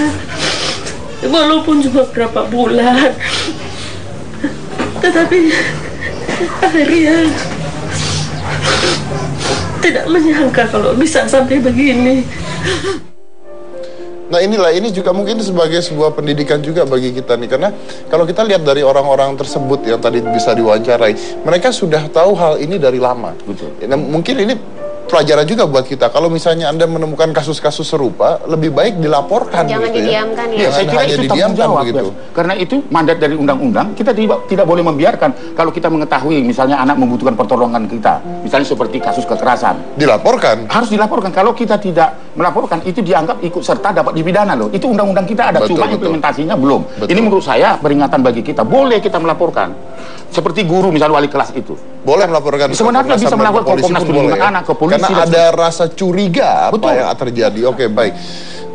walaupun cuma berapa bulan. Tetapi akhirnya tidak menyangka kalau bisa sampai begini. Nah ini juga mungkin sebagai sebuah pendidikan juga bagi kita nih, karena kalau kita lihat dari orang-orang tersebut yang tadi bisa diwawancarai, mereka sudah tahu hal ini dari lama. Betul. Nah, mungkin ini pelajaran juga buat kita. Kalau misalnya Anda menemukan kasus-kasus serupa, lebih baik dilaporkan. Jangan gitu didiamkan ya. Ya, saya kira itu tanggung jawab begitu. Karena itu mandat dari undang-undang, kita tidak boleh membiarkan. Kalau kita mengetahui misalnya anak membutuhkan pertolongan kita, misalnya seperti kasus kekerasan, dilaporkan. Harus dilaporkan. Kalau kita tidak melaporkan, itu dianggap ikut serta dapat dipidana loh. Itu undang-undang kita ada, cuma implementasinya belum. Betul. Ini menurut saya peringatan bagi kita. Boleh kita melaporkan. Seperti guru misalnya wali kelas itu. Boleh melaporkan. Sebenarnya bisa melaporkan ke Komnas Perlindungan Anak, ke polisi. Karena ada rasa curiga apa yang terjadi. Oke, baik.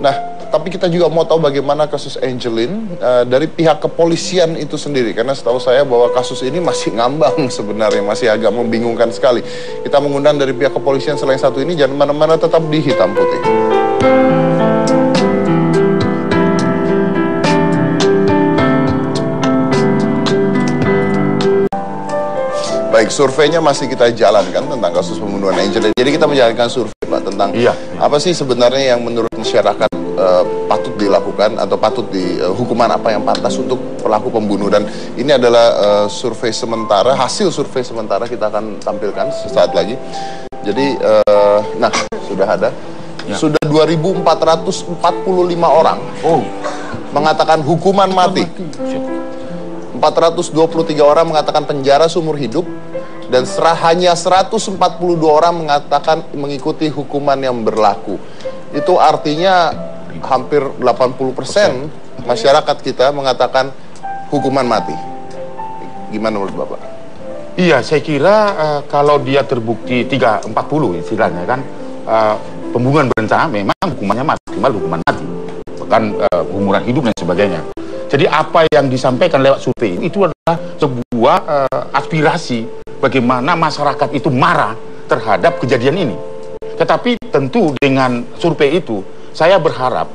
Nah, tapi kita juga mau tahu bagaimana kasus Angelin dari pihak kepolisian itu sendiri. Karena setahu saya bahwa kasus ini masih ngambang sebenarnya, masih agak membingungkan sekali. Kita mengundang dari pihak kepolisian selain satu ini, jangan mana-mana, tetap di Hitam Putih. Baik, surveinya masih kita jalankan tentang kasus pembunuhan Angelin. Jadi kita menjalankan survei, Pak, tentang apa sih sebenarnya yang menurut masyarakat patut dilakukan atau patut hukuman apa yang pantas untuk pelaku pembunuh. Dan ini adalah survei sementara, hasil survei sementara kita akan tampilkan sesaat lagi. Jadi, nah, sudah ada. Ya. Sudah 2.445 orang mengatakan hukuman mati. 423 orang mengatakan penjara seumur hidup, dan hanya 142 orang mengatakan mengikuti hukuman yang berlaku. Itu artinya hampir 80% masyarakat kita mengatakan hukuman mati. Gimana menurut Bapak? Iya, saya kira kalau dia terbukti 340 istilahnya kan, pembunuhan berencana memang hukumannya maksimal hukuman mati, bahkan umuran hidup dan sebagainya. Jadi apa yang disampaikan lewat survei itu adalah sebuah aspirasi bagaimana masyarakat itu marah terhadap kejadian ini. Tetapi tentu dengan survei itu, saya berharap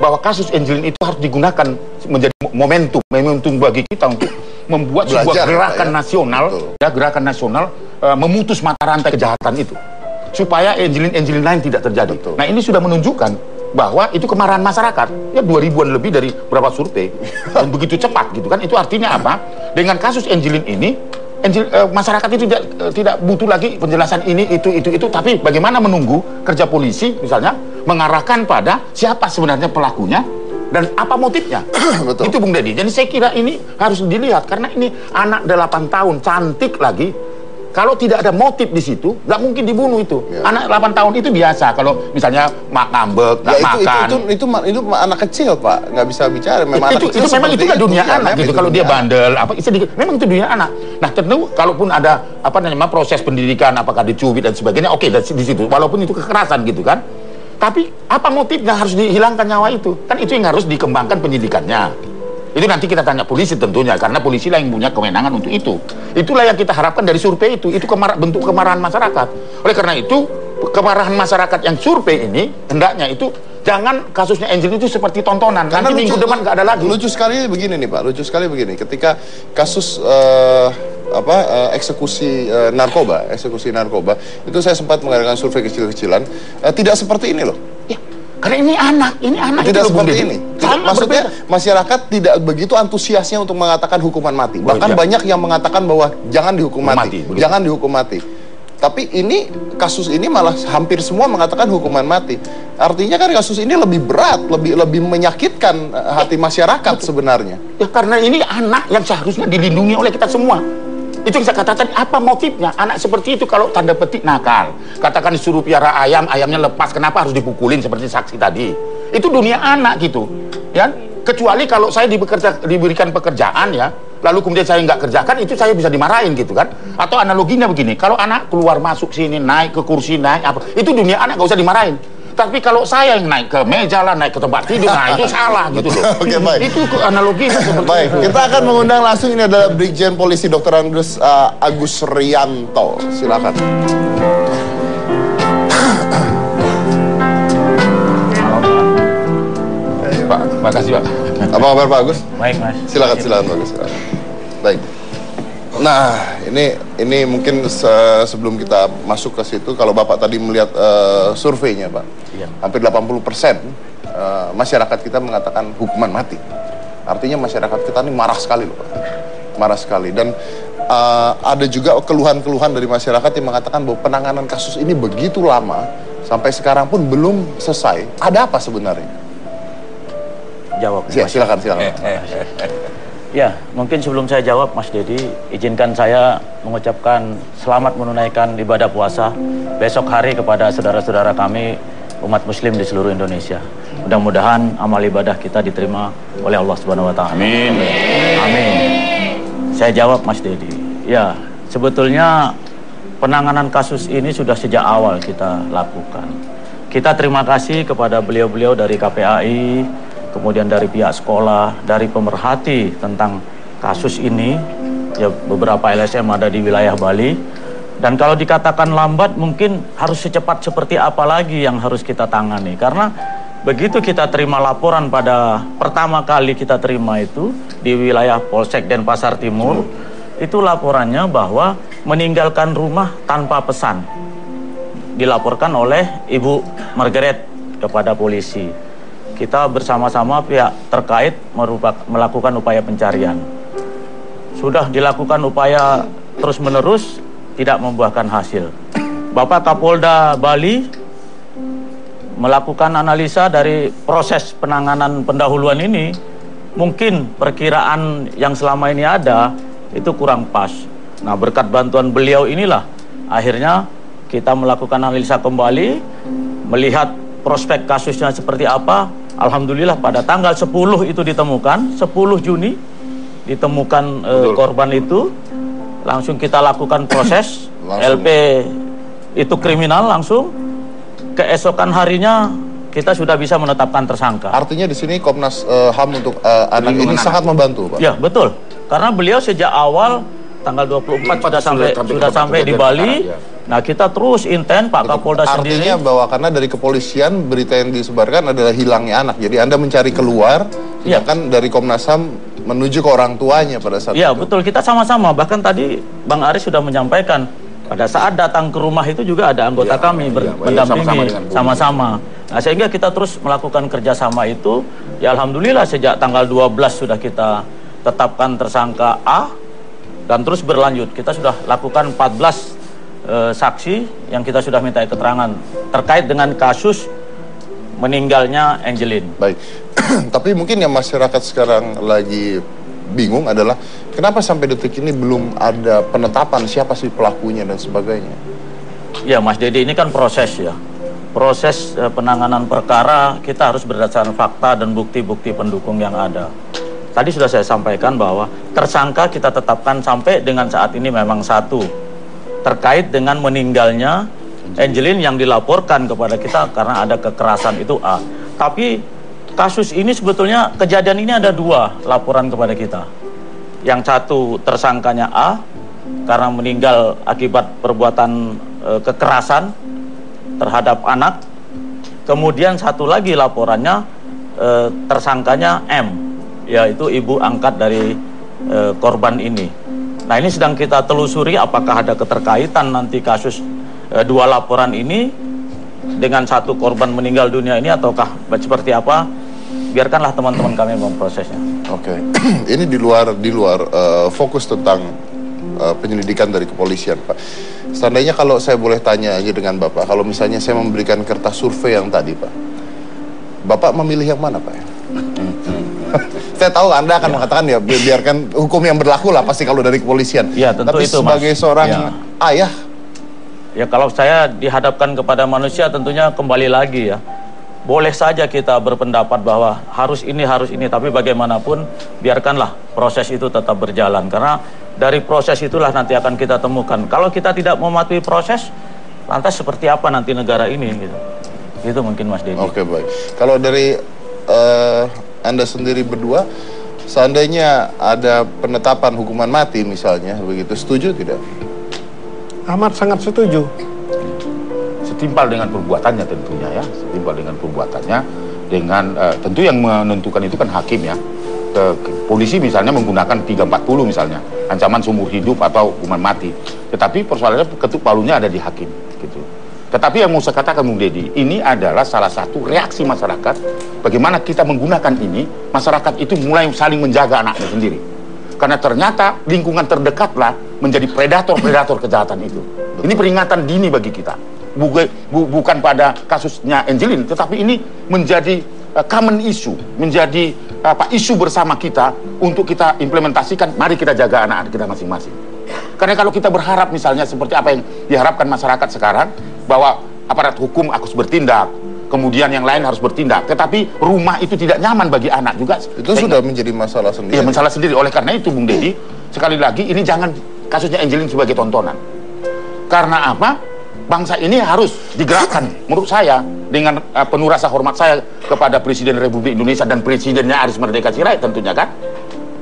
bahwa kasus Angelin itu harus digunakan menjadi momentum bagi kita untuk membuat sebuah gerakan nasional, ya, gerakan nasional memutus mata rantai kejahatan itu, supaya Angelin lain tidak terjadi. Nah, ini sudah menunjukkan bahwa itu kemarahan masyarakat, ya 2000-an lebih dari berapa survei, dan begitu cepat gitu kan. Itu artinya apa? Dengan kasus Angelin ini, masyarakat itu tidak butuh lagi penjelasan ini, itu, tapi bagaimana menunggu kerja polisi misalnya mengarahkan pada siapa sebenarnya pelakunya dan apa motifnya. Betul. Itu Bung Deddy. Jadi saya kira ini harus dilihat, karena ini anak 8 tahun, cantik lagi, Kalau tidak ada motif di situ, nggak mungkin dibunuh itu. Anak 8 tahun itu biasa. Kalau misalnya ngambek, nggak makan. Itu anak kecil, Pak. Nggak bisa bicara. Memang itu memang itu kan dunia anak gitu. Kalau dia bandel, memang itu dunia anak. Nah, tentu kalaupun ada proses pendidikan, apakah dicubit dan sebagainya, oke, di situ. Walaupun itu kekerasan gitu kan. Tapi apa motifnya harus dihilangkan nyawa itu? Kan itu yang harus dikembangkan penyidikannya. Itu nanti kita tanya polisi tentunya, karena polisi lah yang punya kewenangan untuk itu. Itulah yang kita harapkan dari survei itu bentuk kemarahan masyarakat. Oleh karena itu, kemarahan masyarakat yang survei ini, hendaknya itu, jangan kasusnya Angelin itu seperti tontonan. Karena nanti minggu depan nggak ada lagi. Lucu sekali begini nih Pak, lucu sekali begini. Ketika kasus eksekusi narkoba, itu saya sempat mengadakan survei kecil-kecilan, tidak seperti ini loh. Ya. Karena ini anak tidak seperti ini. Maksudnya masyarakat tidak begitu antusiasnya untuk mengatakan hukuman mati. Bahkan banyak yang mengatakan bahwa jangan dihukum mati, jangan dihukum mati. Tapi ini kasus ini malah hampir semua mengatakan hukuman mati. Artinya kan kasus ini lebih berat, lebih menyakitkan hati masyarakat sebenarnya. Ya karena ini anak yang seharusnya dilindungi oleh kita semua. Itu yang saya katakan, apa motifnya? Anak seperti itu kalau tanda petik nakal. Katakan disuruh piara ayam, ayamnya lepas, kenapa harus dipukulin seperti saksi tadi? Itu dunia anak gitu. Ya? Kecuali kalau saya diberikan pekerjaan ya, lalu kemudian saya nggak kerjakan, itu saya bisa dimarahin gitu kan. Atau analoginya begini, kalau anak keluar masuk sini, naik ke kursi, naik apa, itu dunia anak nggak usah dimarahin. Tapi kalau saya yang naik ke meja lah, naik ke tempat tidur, nah itu salah gitu loh. Oke, baik. Itu analoginya seperti baik, itu. kita akan mengundang langsung, ini adalah Brigjen Polisi Dr. Agus Rianto. Silakan. Pak, makasih Pak. Apa kabar Pak Agus? Baik Mas. Silakan Pak Agus. Baik. Nah, ini mungkin sebelum kita masuk ke situ, kalau Bapak tadi melihat surveinya, Pak, hampir 80% masyarakat kita mengatakan hukuman mati. Artinya masyarakat kita ini marah sekali loh, Pak. Marah sekali. Dan ada juga keluhan-keluhan dari masyarakat yang mengatakan bahwa penanganan kasus ini begitu lama, sampai sekarang pun belum selesai. Ada apa sebenarnya? Jawab. Ya, silakan. Ya, mungkin sebelum saya jawab, Mas Dedi, izinkan saya mengucapkan selamat menunaikan ibadah puasa besok hari kepada saudara-saudara kami umat muslim di seluruh Indonesia. Mudah-mudahan amal ibadah kita diterima oleh Allah Subhanahu wa taala. Amin. Amin. Saya jawab, Mas Dedi. Ya, sebetulnya penanganan kasus ini sudah sejak awal kita lakukan. Kita terima kasih kepada beliau-beliau dari KPAI, kemudian dari pihak sekolah, dari pemerhati tentang kasus ini, ya beberapa LSM ada di wilayah Bali. Dan kalau dikatakan lambat, mungkin harus secepat seperti apa lagi yang harus kita tangani. Karena begitu kita terima laporan pada pertama kali kita terima itu di wilayah Polsek Denpasar Timur, itu laporannya bahwa meninggalkan rumah tanpa pesan. Dilaporkan oleh Ibu Margaret kepada polisi. Kita bersama-sama pihak terkait melakukan upaya pencarian. Sudah dilakukan upaya terus-menerus, tidak membuahkan hasil. Bapak Kapolda Bali melakukan analisa dari proses penanganan pendahuluan ini. Mungkin perkiraan yang selama ini ada, itu kurang pas. Nah, berkat bantuan beliau inilah, akhirnya kita melakukan analisa kembali, melihat prospek kasusnya seperti apa. Alhamdulillah pada tanggal 10 itu ditemukan, 10 Juni ditemukan korban itu. Langsung kita lakukan proses, LP itu kriminal langsung. Keesokan harinya kita sudah bisa menetapkan tersangka. Artinya di sini Komnas HAM untuk anak ini sangat membantu, Pak. Ya, betul. Karena beliau sejak awal tanggal 24 sudah sampai di Bali. Nah, kita terus intent, Pak Kapolda sendiri. Artinya bahwa karena dari kepolisian berita yang disebarkan adalah hilangnya anak. Jadi Anda mencari keluar, sedangkan dari Komnas HAM menuju ke orang tuanya pada saat itu. Iya, betul. Kita sama-sama. Bahkan tadi Bang Aris sudah menyampaikan, pada saat datang ke rumah itu juga ada anggota kami mendampingi sama-sama. Nah, sehingga kita terus melakukan kerjasama itu. Ya, Alhamdulillah sejak tanggal 12 sudah kita tetapkan tersangka A. Dan terus berlanjut. Kita sudah lakukan 14 saksi yang kita sudah minta keterangan terkait dengan kasus meninggalnya Angelin. Baik, tapi mungkin yang masyarakat sekarang lagi bingung adalah kenapa sampai detik ini belum ada penetapan siapa sih pelakunya dan sebagainya. Ya Mas Dedi, ini kan proses ya. Proses penanganan perkara kita harus berdasarkan fakta dan bukti-bukti pendukung yang ada. Tadi sudah saya sampaikan bahwa tersangka kita tetapkan sampai dengan saat ini memang satu, terkait dengan meninggalnya Angelin yang dilaporkan kepada kita karena ada kekerasan itu A. Tapi kasus ini sebetulnya kejadian ini ada dua laporan kepada kita. Yang satu tersangkanya A karena meninggal akibat perbuatan kekerasan terhadap anak. Kemudian satu lagi laporannya tersangkanya M, yaitu ibu angkat dari korban ini. Nah, ini sedang kita telusuri apakah ada keterkaitan nanti kasus dua laporan ini dengan satu korban meninggal dunia ini ataukah seperti apa. Biarkanlah teman-teman kami memprosesnya. Oke. Ini di luar fokus tentang penyelidikan dari kepolisian, Pak. Seandainya kalau saya boleh tanya aja dengan Bapak, kalau misalnya saya memberikan kertas survei yang tadi, Pak, Bapak memilih yang mana, Pak? Saya tahu Anda akan mengatakan ya biarkan hukum yang berlaku lah pasti kalau dari kepolisian. Ya, tentu tapi itu, sebagai Mas. seorang ayah, ya kalau saya dihadapkan kepada manusia tentunya kembali lagi ya. Boleh saja kita berpendapat bahwa harus ini, tapi bagaimanapun biarkanlah proses itu tetap berjalan. Karena dari proses itulah nanti akan kita temukan. Kalau kita tidak mematuhi proses, lantas seperti apa nanti negara ini gitu. Itu mungkin Mas Dedi. Oke, baik. Kalau dari Anda sendiri berdua, seandainya ada penetapan hukuman mati misalnya, begitu, setuju tidak? Amat sangat setuju. Setimpal dengan perbuatannya tentunya ya, setimpal dengan perbuatannya, dengan tentu yang menentukan itu kan hakim ya. Polisi misalnya menggunakan 340 misalnya, ancaman seumur hidup atau hukuman mati. Tetapi persoalannya ketuk palunya ada di hakim gitu. Tetapi yang mau saya katakan Bung Dedi, ini adalah salah satu reaksi masyarakat. Bagaimana kita menggunakan ini, masyarakat itu mulai saling menjaga anaknya sendiri. Karena ternyata lingkungan terdekatlah menjadi predator-predator kejahatan itu. Ini peringatan dini bagi kita. Bukan pada kasusnya Angelin, tetapi ini menjadi common issue, menjadi isu bersama kita untuk kita implementasikan. Mari kita jaga anak-anak kita masing-masing. Karena kalau kita berharap misalnya seperti apa yang diharapkan masyarakat sekarang, bahwa aparat hukum harus bertindak, kemudian yang lain harus bertindak, tetapi rumah itu tidak nyaman bagi anak juga. Itu sudah menjadi masalah sendiri. Iya, masalah sendiri. Oleh karena itu Bung Dedi, sekali lagi ini jangan kasusnya Angelin sebagai tontonan. Karena apa? Bangsa ini harus digerakkan, menurut saya, dengan penuh rasa hormat saya kepada Presiden Republik Indonesia dan Presidennya Aris Merdeka Sirait tentunya kan,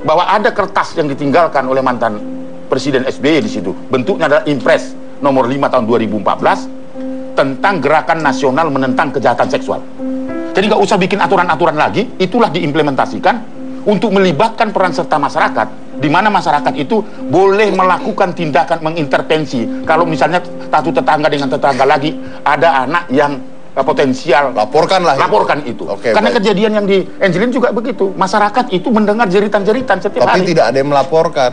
bahwa ada kertas yang ditinggalkan oleh mantan Presiden SBY di situ. Bentuknya adalah Impres nomor 5 tahun 2014 tentang gerakan nasional menentang kejahatan seksual. Jadi nggak usah bikin aturan-aturan lagi, itulah diimplementasikan untuk melibatkan peran serta masyarakat, di mana masyarakat itu boleh melakukan tindakan mengintervensi. Kalau misalnya satu tetangga dengan tetangga lagi ada anak yang potensial, laporkan itu. Oke, karena baik. Kejadian yang di Angelin juga begitu. Masyarakat itu mendengar jeritan-jeritan setiap hari. Tapi tidak ada yang melaporkan.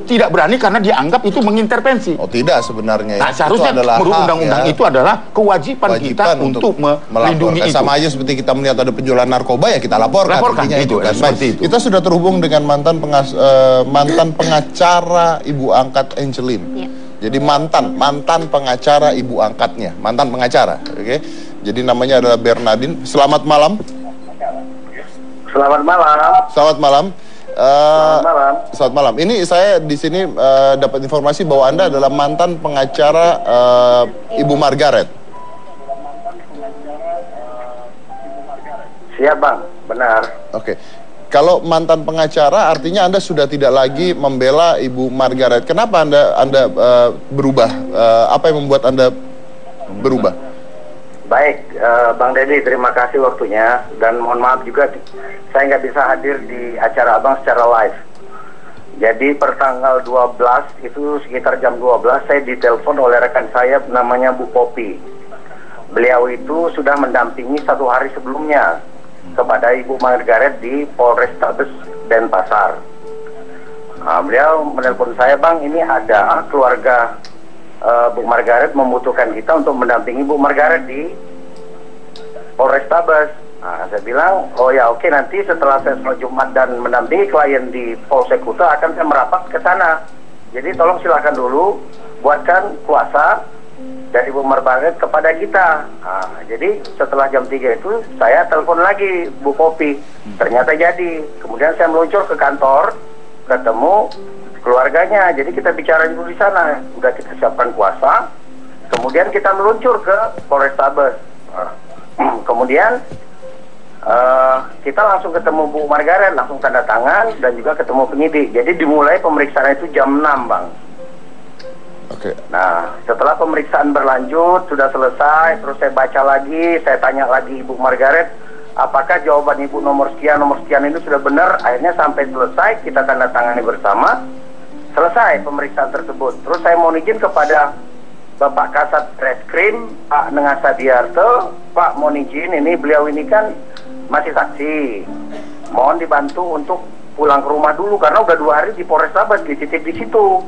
Tidak berani karena dianggap itu mengintervensi. Oh, tidak sebenarnya. Nah, seharusnya menurut undang-undang itu adalah kewajiban kita untuk melindungi itu. Sama aja seperti kita melihat ada penjualan narkoba ya kita laporkan. Itu kan. seperti itu. Kita sudah terhubung dengan mantan pengacara ibu angkat Angelin. Ya. Jadi mantan pengacara ibu angkatnya, mantan pengacara, oke? Jadi namanya adalah Bernardine. Selamat malam. Selamat malam. Selamat malam. Selamat malam. Selamat malam. Ini saya di sini dapat informasi bahwa Anda adalah mantan pengacara Ibu Margaret. Siap, Bang. Benar. Oke. Kalau mantan pengacara artinya Anda sudah tidak lagi membela Ibu Margaret. Kenapa Anda berubah? Apa yang membuat Anda berubah? Baik, Bang Dedi, terima kasih waktunya. Dan mohon maaf juga, saya nggak bisa hadir di acara Abang secara live. Jadi per tanggal 12, itu sekitar jam 12, saya ditelepon oleh rekan saya namanya Bu Popi. Beliau itu sudah mendampingi 1 hari sebelumnya kepada Ibu Margaret di Polrestabes Denpasar. Nah, beliau menelpon saya, Bang, ini ada keluarga Bu Margaret membutuhkan kita untuk mendampingi Bu Margaret di Polrestabes. Nah, saya bilang, oh ya oke, nanti setelah saya sholat Jumat dan mendampingi klien di Polsek Kuta akan saya merapat ke sana. Jadi tolong silakan dulu buatkan kuasa dari Bu Margaret kepada kita. Nah, jadi setelah jam 3 itu saya telepon lagi Bu Popi. Ternyata jadi. Kemudian saya meluncur ke kantor, ketemu keluarganya. Jadi kita bicara dulu di sana. Udah kita siapkan kuasa. Kemudian kita meluncur ke Polrestabes. Kemudian kita langsung ketemu Bu Margaret, langsung tanda tangan dan juga ketemu penyidik. Jadi dimulai pemeriksaan itu jam 6, Bang. Oke. Nah, setelah pemeriksaan berlanjut, sudah selesai, terus saya baca lagi, saya tanya lagi Ibu Margaret, apakah jawaban Ibu nomor sekian itu sudah benar? Akhirnya sampai selesai, kita tanda tangani bersama, selesai pemeriksaan tersebut. Terus saya mohon izin kepada Bapak Kasat Reskrim, Pak Nengasa Diarto, Pak mohon izin, ini beliau ini kan masih saksi. Mohon dibantu untuk pulang ke rumah dulu, karena udah 2 hari di Polrestabes, dititip di situ.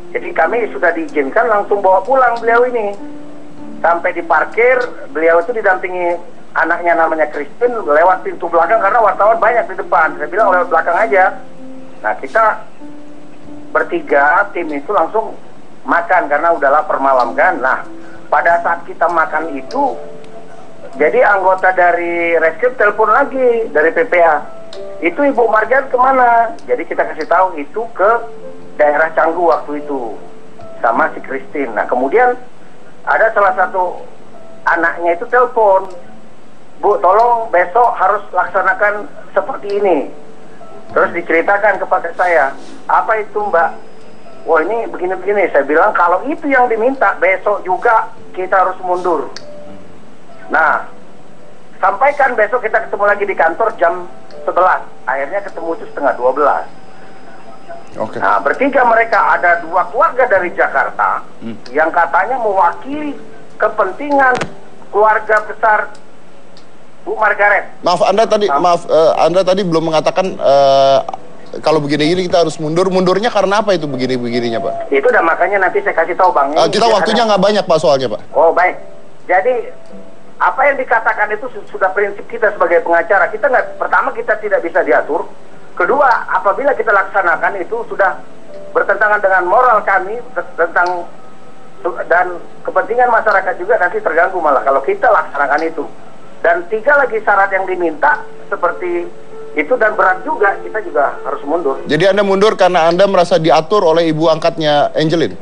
Jadi kami sudah diizinkan langsung bawa pulang beliau ini. Sampai di parkir, beliau itu didampingi anaknya namanya Christine lewat pintu belakang karena wartawan banyak di depan. Saya bilang lewat belakang aja. Nah, kita bertiga tim itu langsung makan karena udah lapar malam kan. Nah, pada saat kita makan itu, jadi anggota dari Reskrim telepon lagi dari PPA. Itu Ibu Margaret kemana? Jadi kita kasih tahu itu ke daerah Canggu waktu itu sama si Christine. Nah, kemudian ada salah satu anaknya itu telepon, Bu, tolong besok harus laksanakan seperti ini. Terus diceritakan kepada saya, apa itu Mbak? Wah, ini begini-begini. Saya bilang kalau itu yang diminta, besok juga kita harus mundur. Nah, sampaikan besok kita ketemu lagi di kantor jam 11. Akhirnya ketemu itu setengah 12. Oke. Nah, bertiga mereka, ada 2 keluarga dari Jakarta yang katanya mewakili kepentingan keluarga besar Bu Margaret. Maaf, Anda tadi belum mengatakan kalau begini-gini kita harus mundur. Mundurnya karena apa itu begini-begininya, Pak? Itu udah makanya nanti saya kasih tahu, Bang. Kita waktunya nggak banyak, Pak, soalnya, Pak. Oh, baik. Jadi apa yang dikatakan itu sudah prinsip kita sebagai pengacara. Kita nggak, pertama kita tidak bisa diatur. Kedua, apabila kita laksanakan itu sudah bertentangan dengan moral kami tentang dan kepentingan masyarakat juga nanti terganggu malah kalau kita laksanakan itu. Dan 3 lagi syarat yang diminta seperti itu dan berat juga, kita juga harus mundur. Jadi Anda mundur karena Anda merasa diatur oleh ibu angkatnya Angeline?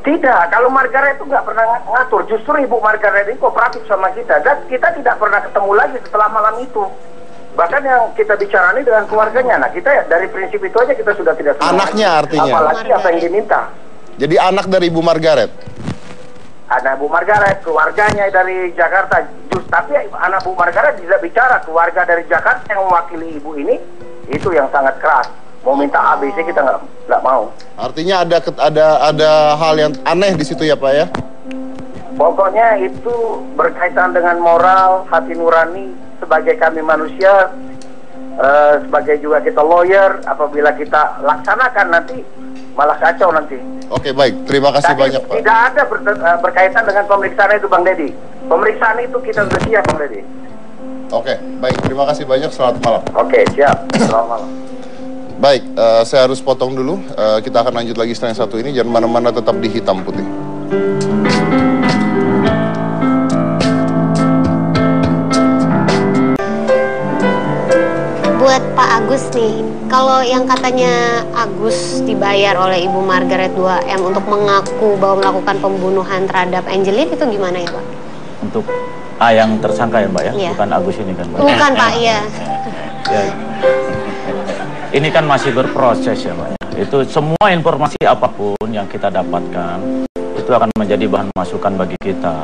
Tidak, kalau Margaret itu nggak pernah ngatur. Justru Ibu Margaret ini kooperatif sama kita dan kita tidak pernah ketemu lagi setelah malam itu. Bahkan yang kita bicarani dengan keluarganya. Nah, kita dari prinsip itu aja kita sudah tidak senang. Anaknya lagi. Artinya? Apalagi apa yang diminta. Jadi anak dari Ibu Margaret? Anak Bu Margaret, keluarganya dari Jakarta. Tapi anak Bu Margaret tidak bicara. Keluarga dari Jakarta yang mewakili ibu ini, itu yang sangat keras. Mau minta ABC kita nggak mau. Artinya ada hal yang aneh di situ ya, Pak ya? Pokoknya itu berkaitan dengan moral, hati nurani sebagai kami manusia, sebagai juga kita lawyer. Apabila kita laksanakan nanti malah kacau nanti. Oke, baik, terima kasih banyak, Pak. Tidak ada berkaitan dengan pemeriksaan itu, Bang Dedi. Pemeriksaan itu kita sudah siap, Bang Dedi. Oke, baik, terima kasih banyak. Selamat malam. Oke, siap. Selamat malam. Baik, saya harus potong dulu. Kita akan lanjut lagi setelah yang satu ini. Jangan mana-mana, tetap di Hitam Putih. Buat Pak Agus nih, kalau yang katanya Agus dibayar oleh Ibu Margaret 2M untuk mengaku bahwa melakukan pembunuhan terhadap Angeline, itu gimana ya, Pak? Untuk yang tersangka ya, Mbak ya? Iya. Bukan Agus ini kan, Mbak? Bukan, Pak, iya. Ya. Ini kan masih berproses ya, Mbak. Itu semua informasi apapun yang kita dapatkan itu akan menjadi bahan masukan bagi kita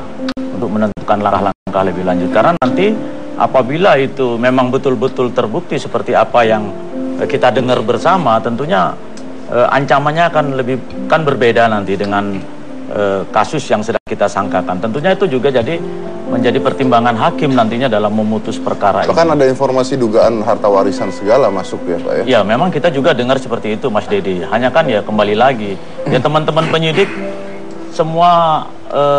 untuk menentukan langkah-langkah lebih lanjut. Karena nanti apabila itu memang betul-betul terbukti seperti apa yang kita dengar bersama, tentunya ancamannya akan berbeda nanti dengan kasus yang sedang kita sangkakan. Tentunya itu juga menjadi pertimbangan hakim nantinya dalam memutus perkara ini. Bahkan ada informasi dugaan harta warisan segala masuk ya, Pak ya? Ya, memang kita juga dengar seperti itu, Mas Dedi. Hanya kan ya kembali lagi, ya teman-teman penyidik semua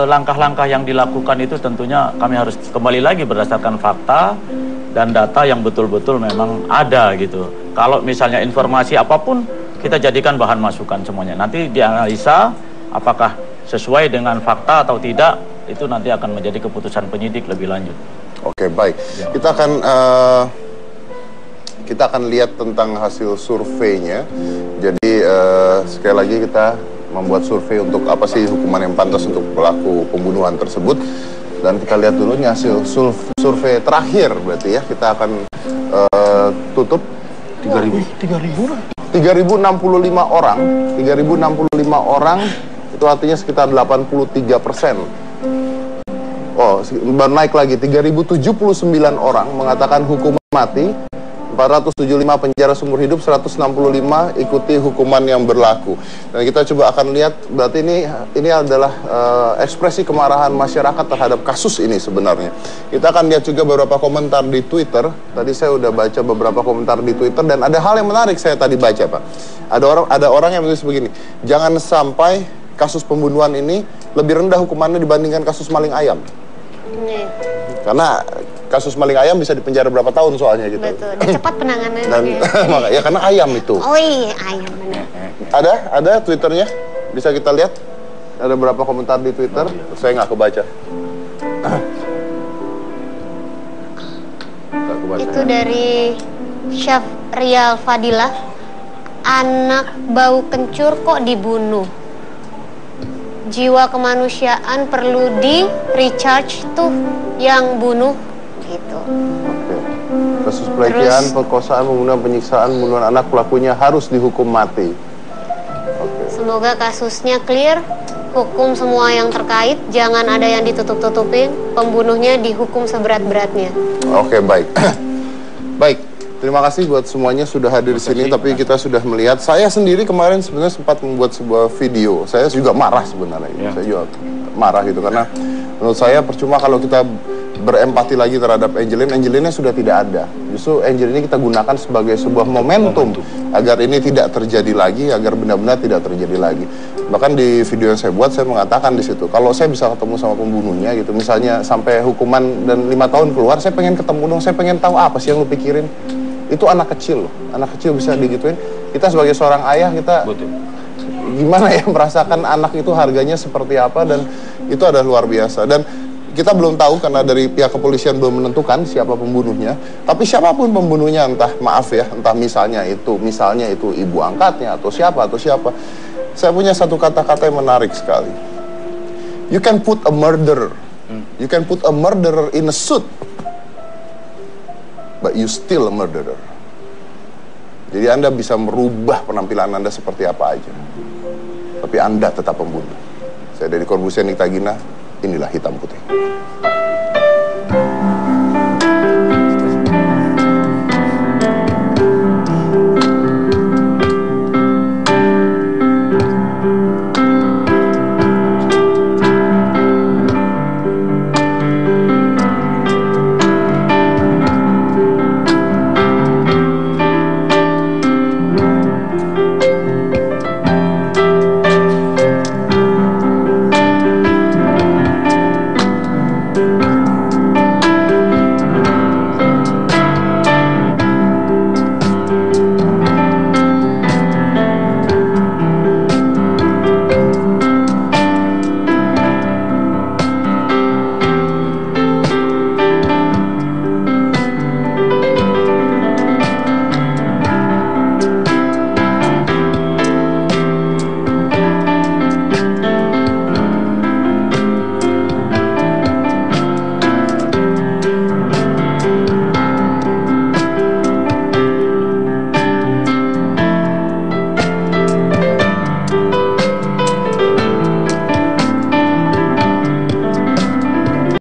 langkah-langkah yang dilakukan itu tentunya kami harus kembali lagi berdasarkan fakta dan data yang betul-betul memang ada gitu. Kalau misalnya informasi apapun kita jadikan bahan masukan semuanya. Nanti dianalisa apakah sesuai dengan fakta atau tidak, itu nanti akan menjadi keputusan penyidik lebih lanjut. Oke, baik. Ya. Kita akan lihat tentang hasil surveinya. Jadi sekali lagi kita membuat survei untuk apa sih hukuman yang pantas untuk pelaku pembunuhan tersebut. Dan kita lihat dulu nih hasil survei terakhir berarti ya. Kita akan tutup 3.065 orang. 3.065 orang itu artinya sekitar 83%. Oh, baru naik lagi 3.079 orang mengatakan hukuman mati, 475 penjara seumur hidup, 165 ikuti hukuman yang berlaku. Dan kita coba akan lihat, berarti ini adalah ekspresi kemarahan masyarakat terhadap kasus ini sebenarnya. Kita akan lihat juga beberapa komentar di Twitter. Tadi saya udah baca beberapa komentar di Twitter dan ada hal yang menarik saya tadi baca, Pak. Ada orang yang menulis begini, jangan sampai kasus pembunuhan ini lebih rendah hukumannya dibandingkan kasus maling ayam. Karena kasus maling ayam bisa dipenjara berapa tahun soalnya gitu. Betul, dan cepat penanganannya. Dan ya karena ayam itu. Oh iya, ayam benar. Ada Twitternya, bisa kita lihat. Ada berapa komentar di Twitter, saya nggak kebaca. Itu dari Syafrial Fadilah, anak bau kencur kok dibunuh. Jiwa kemanusiaan perlu di recharge tuh yang bunuh gitu. Oke. Kasus pelecehan, perkosaan, pembunuhan, penyiksaan, pembunuhan anak, pelakunya harus dihukum mati. Oke. Semoga kasusnya clear, hukum semua yang terkait, jangan ada yang ditutup-tutupin, pembunuhnya dihukum seberat-beratnya. Oke, baik. Baik. Terima kasih buat semuanya sudah hadir di sini, tapi kita sudah melihat. Saya sendiri kemarin sebenarnya sempat membuat sebuah video. Saya juga marah sebenarnya. Ya. Saya juga marah gitu karena menurut saya percuma kalau kita berempati lagi terhadap Angelina sudah tidak ada. Justru Angelina kita gunakan sebagai sebuah momentum agar ini tidak terjadi lagi, agar benar-benar tidak terjadi lagi. Bahkan di video yang saya buat saya mengatakan di situ, kalau saya bisa ketemu sama pembunuhnya gitu, misalnya sampai hukuman dan 5 tahun keluar, saya pengen ketemu dong, saya pengen tahu apa sih yang lu pikirin. Itu anak kecil loh, anak kecil bisa digituin. Kita sebagai seorang ayah, kita gimana ya merasakan anak itu harganya seperti apa, dan itu adalah luar biasa. Dan kita belum tahu karena dari pihak kepolisian belum menentukan siapa pembunuhnya. Tapi siapapun pembunuhnya, entah misalnya itu ibu angkatnya atau siapa. Saya punya satu kata-kata yang menarik sekali. You can put a murderer in a suit, but you still a murderer. Jadi Anda bisa merubah penampilan Anda seperti apa aja, tapi Anda tetap pembunuh. Saya dari Corbusier Niktagina, inilah Hitam Putih.